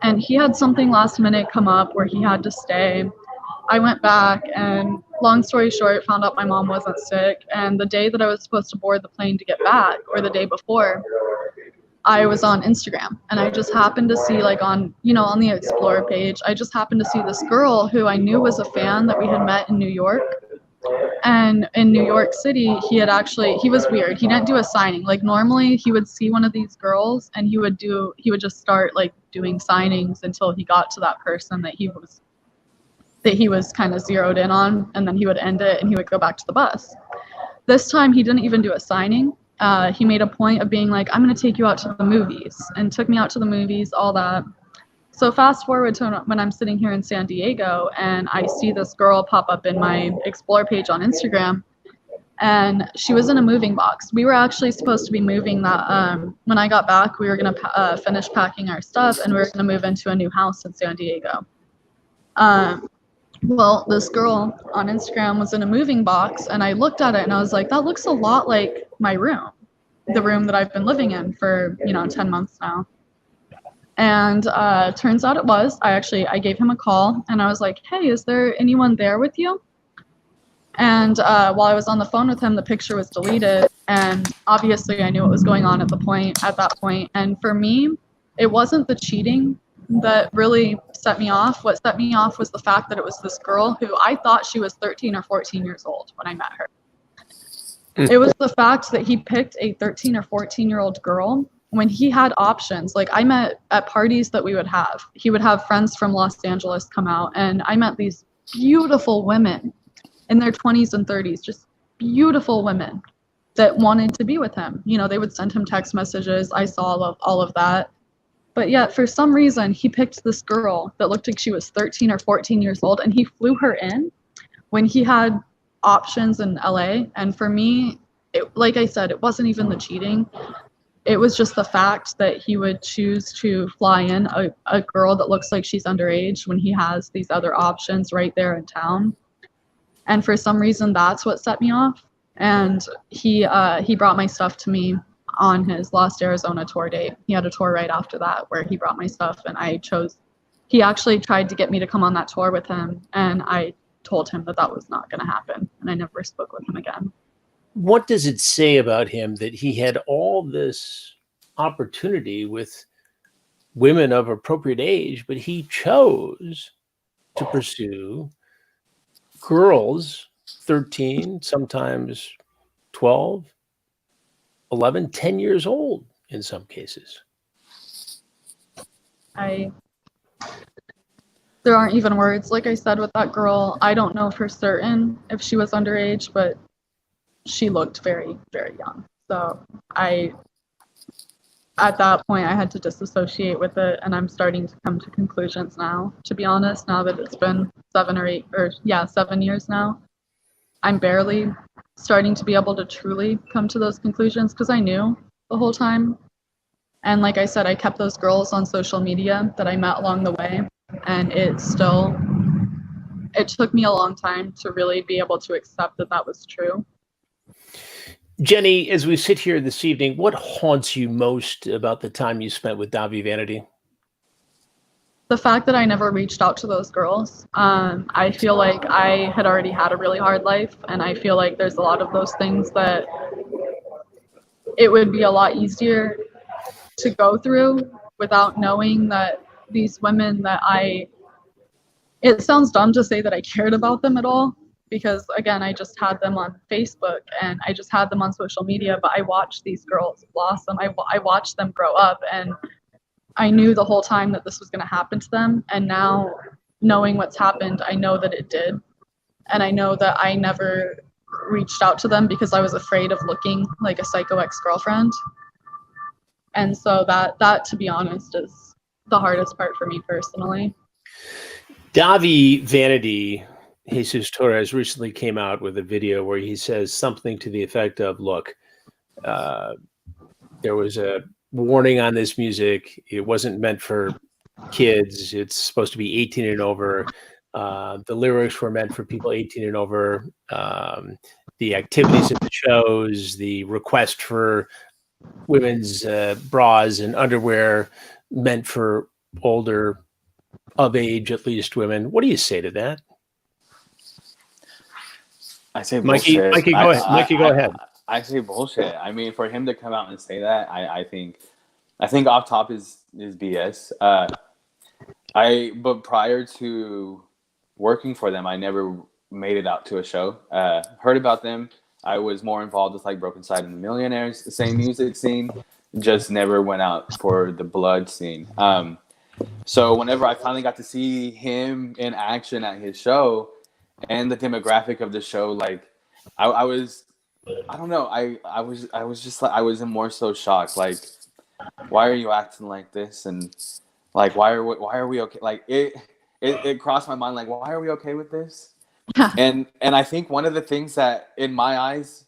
And he had something last minute come up where he had to stay. I went back, and long story short, found out my mom wasn't sick. And the day that I was supposed to board the plane to get back, or the day before, I was on Instagram. And I just happened to see, like on the Explore page, I just happened to see this girl who I knew was a fan that we had met in New York. And in New York City, he was weird. He didn't do a signing. Like normally he would see one of these girls and he would just start like doing signings until he got to that person that he was kind of zeroed in on, and then he would end it and he would go back to the bus. This time he didn't even do a signing. He made a point of being like, I'm going to take you out to the movies, and took me out to the movies, all that. So fast forward to when I'm sitting here in San Diego and I see this girl pop up in my Explore page on Instagram, and she was in a moving box. We were actually supposed to be moving that. When I got back, we were going to finish packing our stuff and we were going to move into a new house in San Diego. Well, this girl on Instagram was in a moving box, and I looked at it and I was like, that looks a lot like my room, the room that I've been living in for 10 months now. And turns out it was. I gave him a call and I was like, hey, is there anyone there with you? And while I was on the phone with him, the picture was deleted, and obviously I knew what was going on at that point. And for me, it wasn't the cheating that really set me off. What set me off was the fact that it was this girl who I thought she was 13 or 14 years old when I met her. It was the fact that he picked a 13 or 14-year-old girl when he had options. Like, I met at parties that we would have. He would have friends from Los Angeles come out, and I met these beautiful women in their 20s and 30s, just beautiful women that wanted to be with him. They would send him text messages. I saw all of that. But yet, for some reason, he picked this girl that looked like she was 13 or 14 years old, and he flew her in when he had options in LA. And for me, like I said, it wasn't even the cheating. It was just the fact that he would choose to fly in a girl that looks like she's underage when he has these other options right there in town. And for some reason, that's what set me off. And he brought my stuff to me on his Lost Arizona tour date. He had a tour right after that where he brought my stuff, and he actually tried to get me to come on that tour with him, and I told him that was not going to happen, and I never spoke with him again. What does it say about him that he had all this opportunity with women of appropriate age, but he chose to pursue girls 13, sometimes 12, 11, 10 years old in some cases? There aren't even words. Like I said, with that girl, I don't know for certain if she was underage, but she looked very, very young. So at that point, I had to disassociate with it, and I'm starting to come to conclusions now, to be honest, now that it's been 7 years now. I'm barely starting to be able to truly come to those conclusions because I knew the whole time. And like I said, I kept those girls on social media that I met along the way, and it took me a long time to really be able to accept that was true. Jenny, as we sit here this evening, what haunts you most about the time you spent with Dahvie Vanity? The fact that I never reached out to those girls. I feel like I had already had a really hard life, and I feel like there's a lot of those things that it would be a lot easier to go through without knowing that these women it sounds dumb to say that I cared about them at all, because again, I just had them on Facebook and I just had them on social media, but I watched these girls blossom. I watched them grow up, and I knew the whole time that this was going to happen to them. And now, knowing what's happened, I know that it did. And I know that I never reached out to them because I was afraid of looking like a psycho ex-girlfriend. And so that, to be honest, is the hardest part for me personally. Dahvie Vanity, Jesus Torres, recently came out with a video where he says something to the effect of, look, there was a warning on this music. It wasn't meant for kids. It's supposed to be 18 and over. The lyrics were meant for people 18 and over. The activities at the shows, the request for women's bras and underwear meant for older, of age at least, women. What do you say to that? I say Mikey, bullshit. Mikey, go ahead. Mikey, go ahead. I say bullshit. I mean, for him to come out and say that, I think off top is BS. But prior to working for them, I never made it out to a show. Heard about them. I was more involved with like Broken Side and the Millionaires, the same music scene, just never went out for the blood scene. So whenever I finally got to see him in action at his show and the demographic of the show, like I was, I don't know, I was just like, I was in more so shocked. Like, why are you acting like this? And like, why are we okay? Like it crossed my mind, like, why are we okay with this? And I think one of the things that in my eyes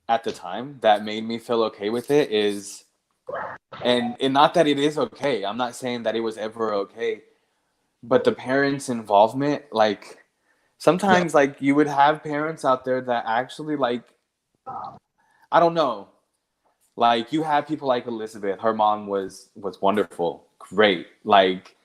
at the time that made me feel okay with it is, and not that it is okay, I'm not saying that it was ever okay, but the parents' involvement, like sometimes like you would have parents out there that actually like, I don't know, like you have people like Elizabeth, her mom was wonderful, great. Like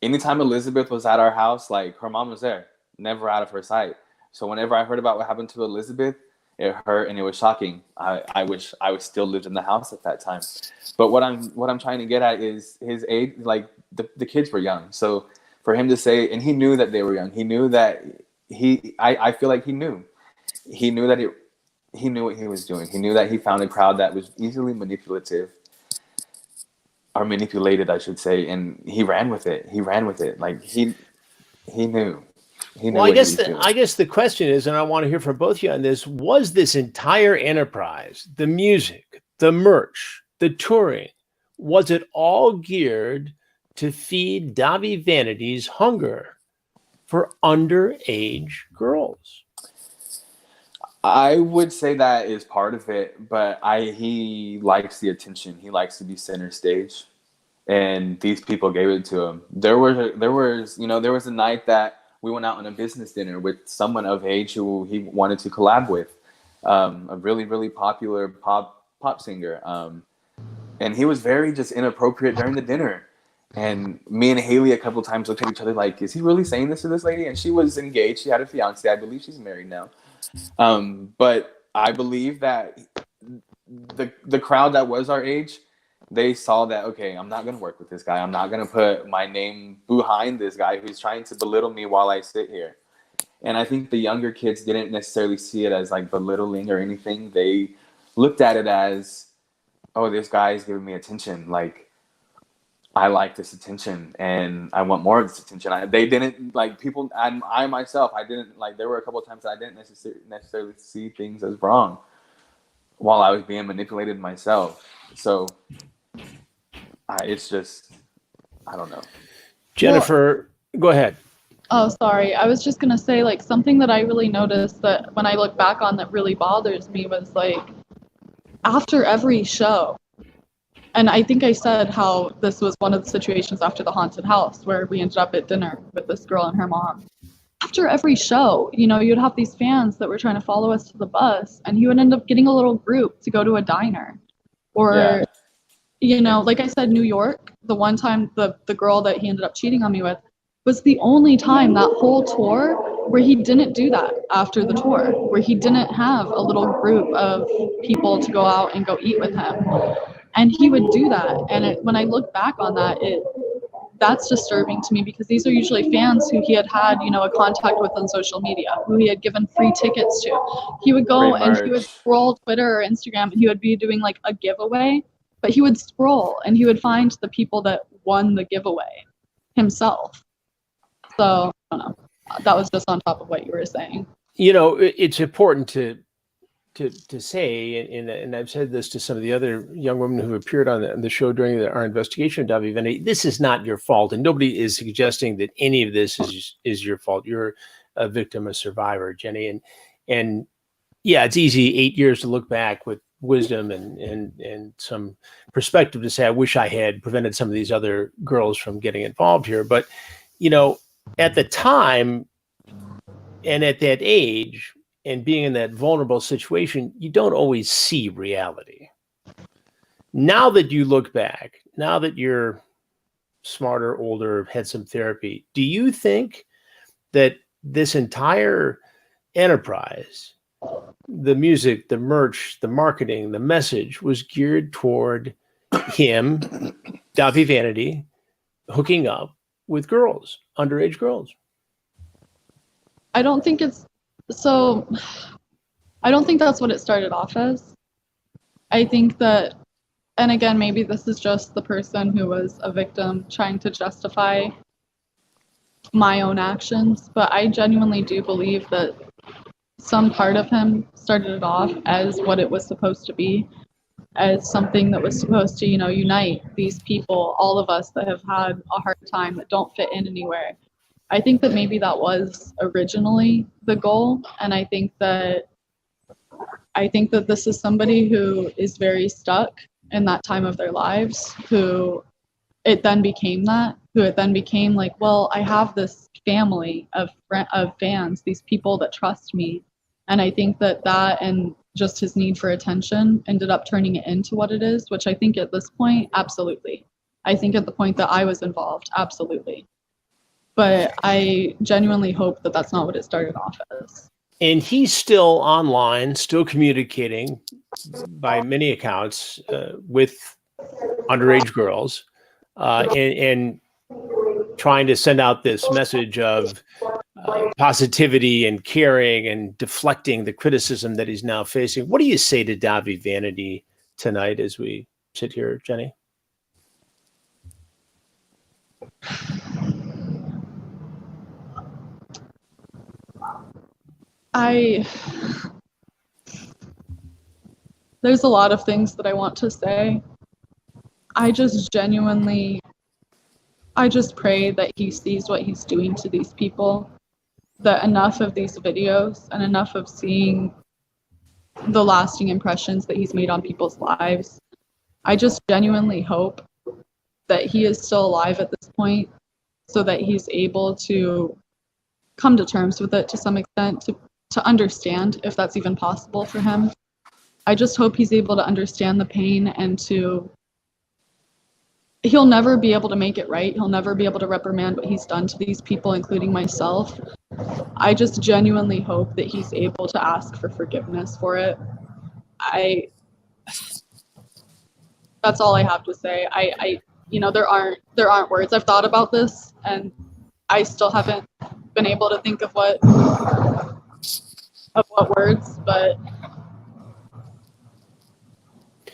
anytime Elizabeth was at our house, like her mom was there, never out of her sight. So whenever I heard about what happened to Elizabeth, it hurt and it was shocking. I wish I was still lived in the house at that time. But what I'm trying to get at is his age, like the kids were young. So for him to say, and he knew that they were young. He knew that I feel like he knew that he knew what he was doing. He knew that he found a crowd that was easily manipulative, or manipulated, I should say, and he ran with it. Like he knew. Well, I guess the question is, and I want to hear from both of you on this, was this entire enterprise, the music, the merch, the touring, was it all geared to feed Dahvie Vanity's hunger for underage girls? I would say that is part of it, but he likes the attention. He likes to be center stage, and these people gave it to him. There was a night that we went out on a business dinner with someone of age who he wanted to collab with, a really, really popular pop singer. And he was very just inappropriate during the dinner. And me and Haley a couple of times looked at each other like, is he really saying this to this lady? And she was engaged. She had a fiance. I believe she's married now. But I believe that the crowd that was our age, they saw that, okay, I'm not going to work with this guy. I'm not going to put my name behind this guy who's trying to belittle me while I sit here. And I think the younger kids didn't necessarily see it as like belittling or anything. They looked at it as, oh, this guy is giving me attention. Like, I like this attention and I want more of this attention. They didn't like people, and I myself, I didn't like, there were a couple of times that I didn't necessarily see things as wrong while I was being manipulated myself. So it's just, I don't know. Jennifer, go ahead. Oh, sorry. I was just going to say, like, something that I really noticed that when I look back on that really bothers me was, like, after every show, and I think I said how this was one of the situations after the haunted house where we ended up at dinner with this girl and her mom. After every show, you'd have these fans that were trying to follow us to the bus, and you would end up getting a little group to go to a diner. Or, like I said, New York, the one time the girl that he ended up cheating on me with was the only time that whole tour where he didn't do that after the tour, where he didn't have a little group of people to go out and go eat with him. And he would do that. And when I look back on that, that's disturbing to me because these are usually fans who he had a contact with on social media, who he had given free tickets to. He would go and he would scroll Twitter or Instagram and he would be doing like a giveaway, but he would scroll and he would find the people that won the giveaway himself. So, I don't know. That was just on top of what you were saying. It's important to say, and I've said this to some of the other young women who appeared on the show during our investigation of Dahvie Vanity, this is not your fault. And nobody is suggesting that any of this is your fault. You're a victim, a survivor, Jenny. And yeah, it's easy 8 years to look back with wisdom and some perspective to say, I wish I had prevented some of these other girls from getting involved here. But, at the time and at that age, and being in that vulnerable situation, you don't always see reality. Now that you look back, now that you're smarter, older, had some therapy, do you think that this entire enterprise, the music, the merch, the marketing, the message was geared toward him, Dahvie Vanity, hooking up with girls, underage girls? I don't think it's So I don't think that's what it started off as. I think that, and again, maybe this is just the person who was a victim trying to justify my own actions, but I genuinely do believe that some part of him started it off as what it was supposed to be, as something that was supposed to, unite these people, all of us that have had a hard time, that don't fit in anywhere. I think that maybe that was originally the goal, and I think that this is somebody who is very stuck in that time of their lives, who it then became like, well, I have this family of fans, these people that trust me. And I think that and just his need for attention ended up turning it into what it is, which I think at this point, absolutely. I think at the point that I was involved, absolutely. But I genuinely hope that that's not what it started off as. And he's still online, still communicating by many accounts with underage girls. And trying to send out this message of positivity and caring and deflecting the criticism that he's now facing. What do you say to Dahvie Vanity tonight as we sit here, Jenny? There's a lot of things that I want to say. I just pray that he sees what he's doing to these people, that enough of these videos and enough of seeing the lasting impressions that he's made on people's lives, I just genuinely hope that he is still alive at this point so that he's able to come to terms with it to some extent, to understand if that's even possible for him. I just hope he's able to understand the pain and he'll never be able to make it right. He'll never be able to reprimand what he's done to these people, including myself. I just genuinely hope that he's able to ask for forgiveness for it. That's all I have to say. There aren't words. I've thought about this and I still haven't been able to think of what words, but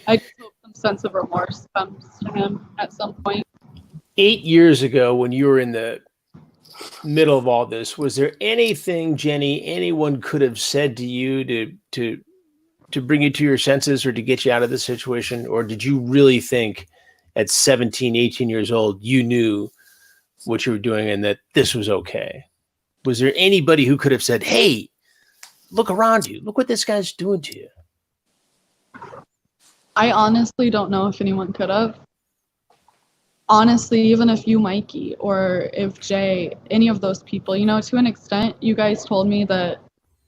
I just hope some sense of remorse comes to him at some point. 8 years ago, when you were in the middle of all this, was there anything, Jenny, anyone could have said to you to bring you to your senses or to get you out of the situation? Or did you really think at 17, 18 years old, you knew what you were doing and that this was okay? Was there anybody who could have said, hey, look around you, look what this guy's doing to you? I honestly don't know if anyone could have. Honestly, even if you, Mikey, or if Jay, any of those people, to an extent, you guys told me that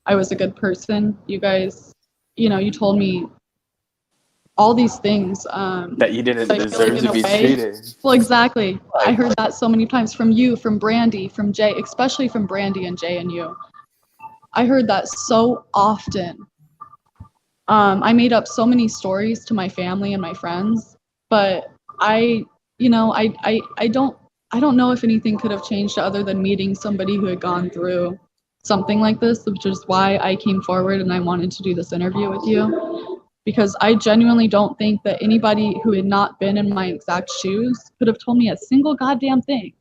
I was a good person. You guys, you told me all these things. That you didn't deserve to be treated. Well, exactly. I heard that so many times from you, from Brandy, from Jay, especially from Brandy and Jay and you. I heard that so often. I made up so many stories to my family and my friends, but I don't know if anything could have changed other than meeting somebody who had gone through something like this, which is why I came forward and I wanted to do this interview with you, because I genuinely don't think that anybody who had not been in my exact shoes could have told me a single goddamn thing.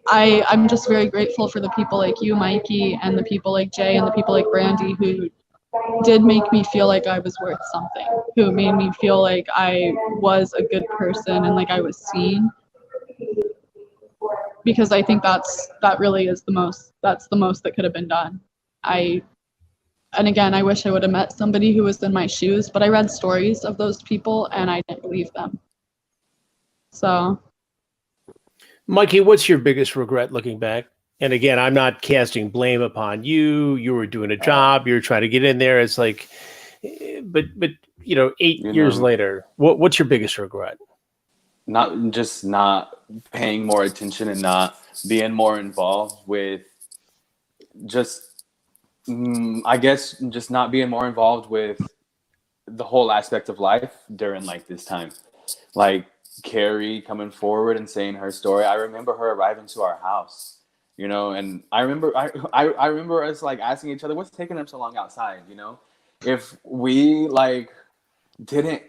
I'm just very grateful for the people like you, Mikey, and the people like Jay and the people like Brandy who did make me feel like I was worth something, who made me feel like I was a good person and like I was seen. Because I think that really is that's the most that could have been done. And again, I wish I would have met somebody who was in my shoes, but I read stories of those people and I didn't believe them. So. Mikey, what's your biggest regret looking back? And again, I'm not casting blame upon you. You were doing a job. You're trying to get in there. It's like, but 8 years later, what's your biggest regret? Not paying more attention and not being more involved with just not being more involved with the whole aspect of life during like this time. Like Carrie coming forward and saying her story. I remember her arriving to our house you know. And I remember us like asking each other, what's taking them so long outside, you know? If we like didn't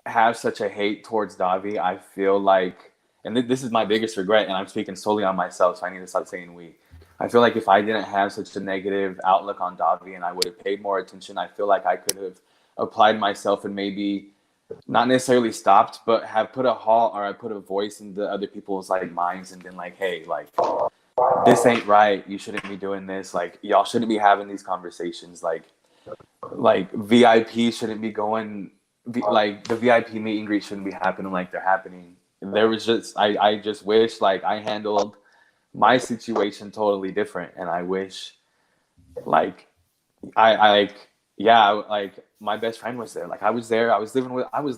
have such a hate towards Davi, I feel like, and this is my biggest regret, and I'm speaking solely on myself, so I need to stop saying we. I feel like if I didn't have such a negative outlook on Davi and I would have paid more attention, I feel like I could have applied myself and maybe not necessarily stopped, but have put a halt, or I put a voice into other people's like minds and been like, hey, like, this ain't right. You shouldn't be doing this. Like, y'all shouldn't be having these conversations. Like VIP shouldn't be going, like the VIP meet and greet shouldn't be happening like they're happening. There was just, I just wish like I handled my situation totally different. And I wish like, like my best friend was there. Like I was there, I was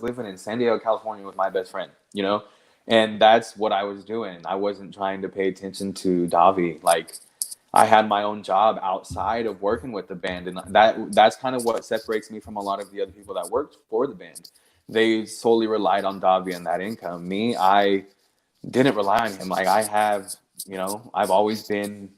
living in San Diego, California with my best friend, you know? And that's what I was doing. I wasn't trying to pay attention to Davi. Like I had my own job outside of working with the band. And that's kind of what separates me from a lot of the other people that worked for the band. They solely relied on Davi and that income. Me, I didn't rely on him. Like I have, you know, I've always been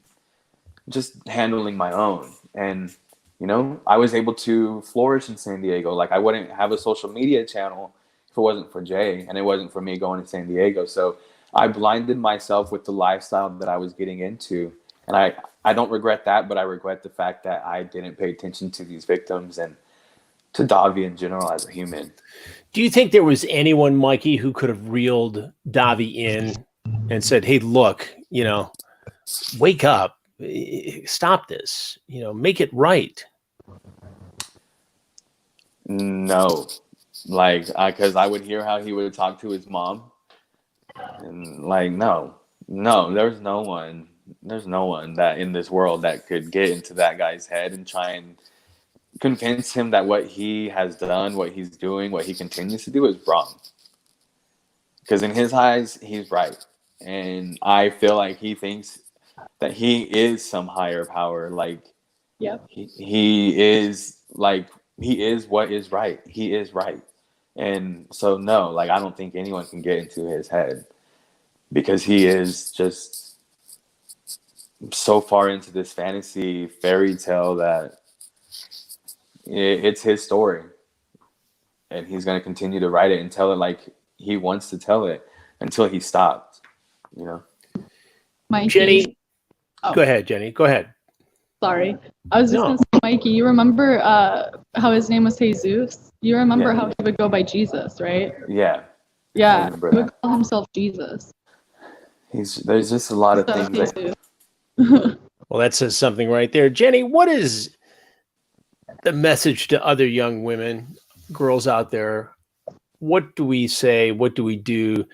just handling my own. And, you know, I was able to flourish in San Diego. Like I wouldn't have a social media channel if it wasn't for Jay, and it wasn't for me going to San Diego. So I blinded myself with the lifestyle that I was getting into. And I don't regret that, but I regret the fact that I didn't pay attention to these victims and to Davi in general as a human. Do you think there was anyone, Mikey, who could have reeled Davi in and said, hey, look, you know, wake up, stop this, you know, make it right? No, like, because I would hear how he would talk to his mom, and like, no, there's no one that in this world that could get into that guy's head and try and convince him that what he has done, what he's doing, what he continues to do is wrong. Because in his eyes, he's right. And I feel like he thinks that he is some higher power. Like, Yep. he is like, he is what is right. He is right. And so, no, like, I don't think anyone can get into his head because he is just so far into this fantasy fairy tale that it's his story. And he's going to continue to write it and tell it like he wants to tell it until he stops, you know? Mikey. Jenny, Go ahead, Jenny. Go ahead. Sorry. I was just going to say, Mikey, you remember how his name was Jesus? You remember how he would go by Jesus, right? Yeah. Yeah. He would call himself Jesus. There's just a lot of things. Well, that says something right there. Jenny, what is the message to other young women, girls out there? What do we say? What do we do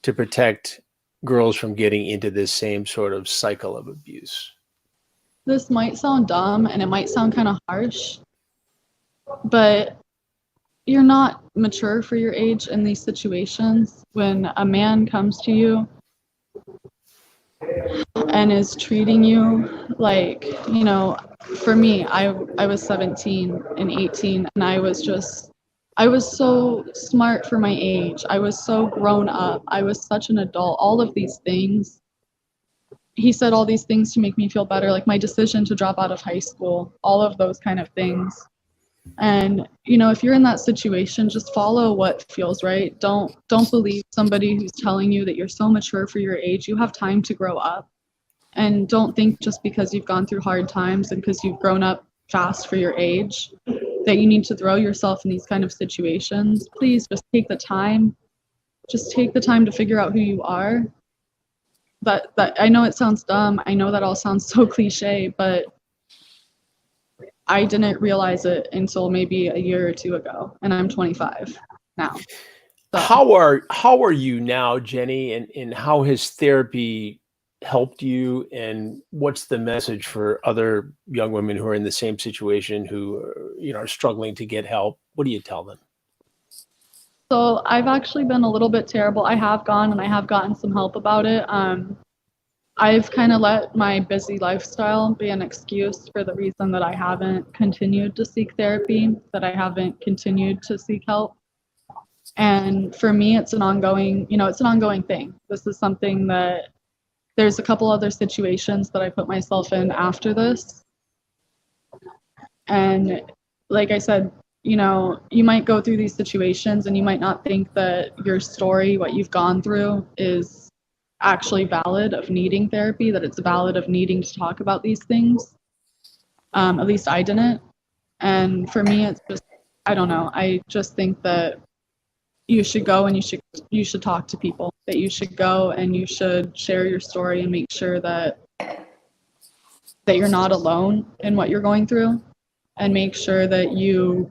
to protect girls from getting into this same sort of cycle of abuse? This might sound dumb and it might sound kind of harsh, but you're not mature for your age in these situations. When a man comes to you and is treating you like, you know, for me, I was 17 and 18 and I was so smart for my age. I was so grown up. I was such an adult. All of these things. He said all these things to make me feel better, like my decision to drop out of high school, all of those kind of things. And, you know, if you're in that situation, just follow what feels right. Don't believe somebody who's telling you that you're so mature for your age. You have time to grow up. And don't think just because you've gone through hard times and because you've grown up fast for your age that you need to throw yourself in these kind of situations. Please just take the time. Just take the time to figure out who you are. But I know it sounds dumb. I know that all sounds so cliche, but I didn't realize it until maybe a year or two ago, and I'm 25 now. So. How are you now, Jenny, and how has therapy helped you, and what's the message for other young women who are in the same situation who are struggling to get help? What do you tell them? So I've actually been a little bit terrible. I have gone and I have gotten some help about it. I've kind of let my busy lifestyle be an excuse for the reason that I haven't continued to seek therapy, that I haven't continued to seek help. And for me, it's an ongoing thing. This is something that there's a couple other situations that I put myself in after this. And like I said, you know, you might go through these situations and you might not think that your story, what you've gone through, is actually valid of needing therapy, that it's valid of needing to talk about these things. At least I didn't. And for me, it's just, I don't know. I just think that you should go and you should talk to people, that you should go and you should share your story and make sure that you're not alone in what you're going through, and make sure that you're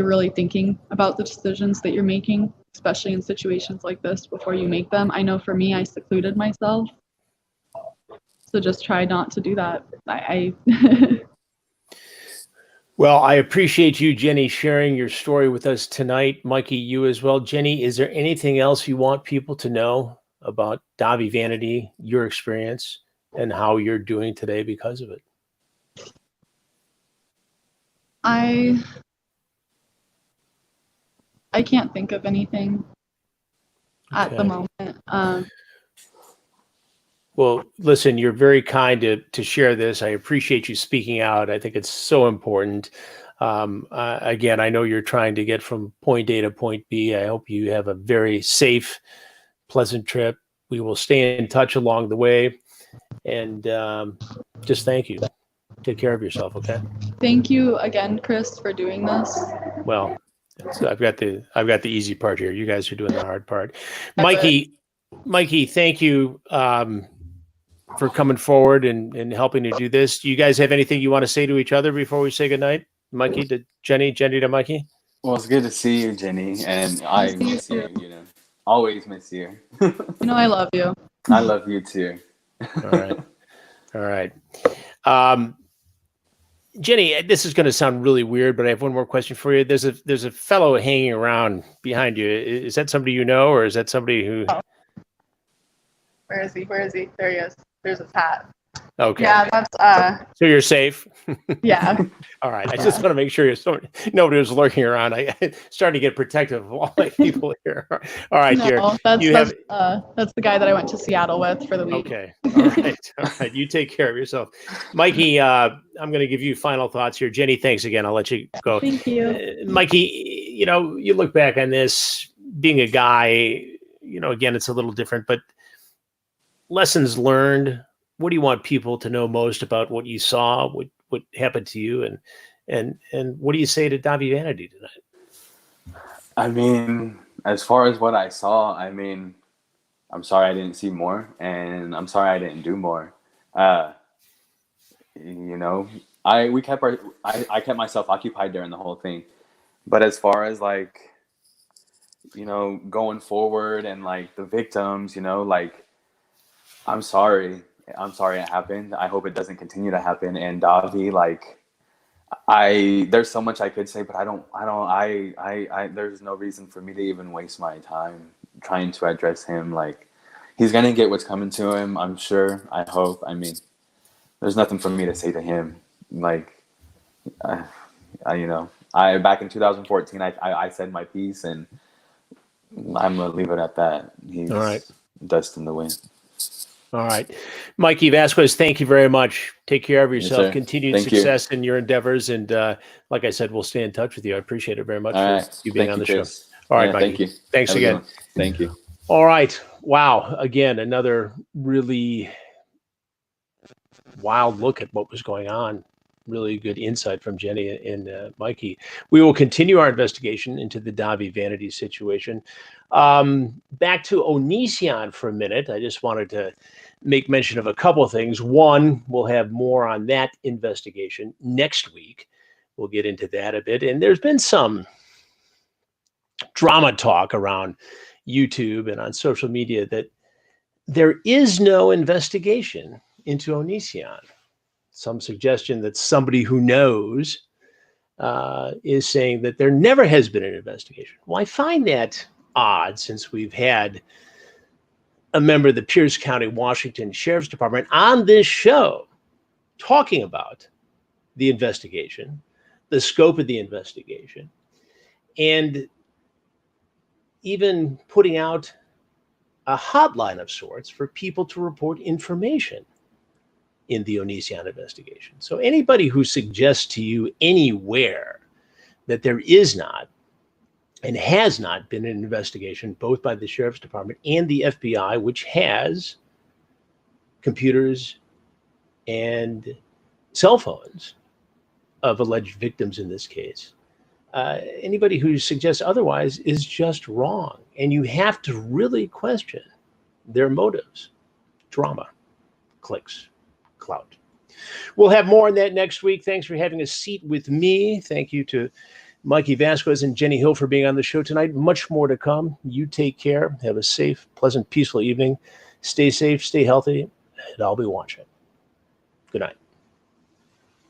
really thinking about the decisions that you're making, especially in situations like this, before you make them. I know for me, I secluded myself. So just try not to do that. I Well, I appreciate you, Jenny, sharing your story with us tonight. Mikey, you as well. Jenny, is there anything else you want people to know about Dahvie Vanity, your experience, and how you're doing today because of it? I can't think of anything at the moment. Well, listen, you're very kind to share this. I appreciate you speaking out. I think it's so important. Again, I know you're trying to get from point A to point B. I hope you have a very safe, pleasant trip. We will stay in touch along the way. And just thank you. Take care of yourself, okay? Thank you again, Chris, for doing this. Well, I've got the easy part here. You guys are doing the hard part. Mikey, thank you for coming forward and helping to do this. Do you guys have anything you want to say to each other before we say goodnight? Mikey to Jenny, Jenny to Mikey? Well, it's good to see you, Jenny, and I miss you, you know. Always miss you. You know I love you. I love you too. All right. All right. Jenny, this is going to sound really weird, but I have one more question for you. There's a fellow hanging around behind you. Is that somebody you know, or is that somebody who... Oh. Where is he? There he is. There's his hat. Okay. Yeah, that's So you're safe. Yeah. All right. I just want to make sure nobody was lurking around. I started to get protective of all my people here. All right, dear. No, that's the guy that I went to Seattle with for the week. Okay. All right. All right. You take care of yourself. Mikey, I'm going to give you final thoughts here. Jenny, thanks again. I'll let you go. Thank you. Mikey, you know, you look back on this, being a guy, you know, again, it's a little different, but lessons learned. What do you want people to know most about what you saw, what happened to you, and what do you say to Dahvie Vanity tonight? I mean, as far as what I saw, I mean, I'm sorry I didn't see more, and I'm sorry I didn't do more. You know, I kept myself occupied during the whole thing. But as far as like, you know, going forward and like the victims, you know, like, I'm sorry it happened. I hope it doesn't continue to happen. And Davi, like, there's so much I could say, but there's no reason for me to even waste my time trying to address him. Like, he's going to get what's coming to him, I'm sure. I hope. I mean, there's nothing for me to say to him. Like, you know, back in 2014, I said my piece, and I'm going to leave it at that. He's all right. Destined to win. All right. Mikey Vasquez, thank you very much. Take care of yourself. Yes, continued success in your endeavors. And like I said, we'll stay in touch with you. I appreciate it very much for you being on the show. All right, Mikey. Thank you. Thanks again. Thank you. All right. Wow. Again, another really wild look at what was going on. Really good insight from Jenny and Mikey. We will continue our investigation into the Dahvie Vanity situation. Back to Onision for a minute. I just wanted to make mention of a couple of things. One, we'll have more on that investigation next week. We'll get into that a bit. And there's been some drama talk around YouTube and on social media that there is no investigation into Onision. Some suggestion that somebody who knows is saying that there never has been an investigation. Well, I find that odd, since we've had a member of the Pierce County, Washington Sheriff's Department on this show talking about the investigation, the scope of the investigation, and even putting out a hotline of sorts for people to report information in the Onision investigation. So anybody who suggests to you anywhere that there is not and has not been an investigation, both by the Sheriff's Department and the FBI, which has computers and cell phones of alleged victims in this case, anybody who suggests otherwise is just wrong. And you have to really question their motives. Drama, clicks, clout. We'll have more on that next week. Thanks for having a seat with me. Thank you to Mikey, Vasquez, and Jenny Hill for being on the show tonight. Much more to come. You take care. Have a safe, pleasant, peaceful evening. Stay safe, stay healthy, and I'll be watching. Good night.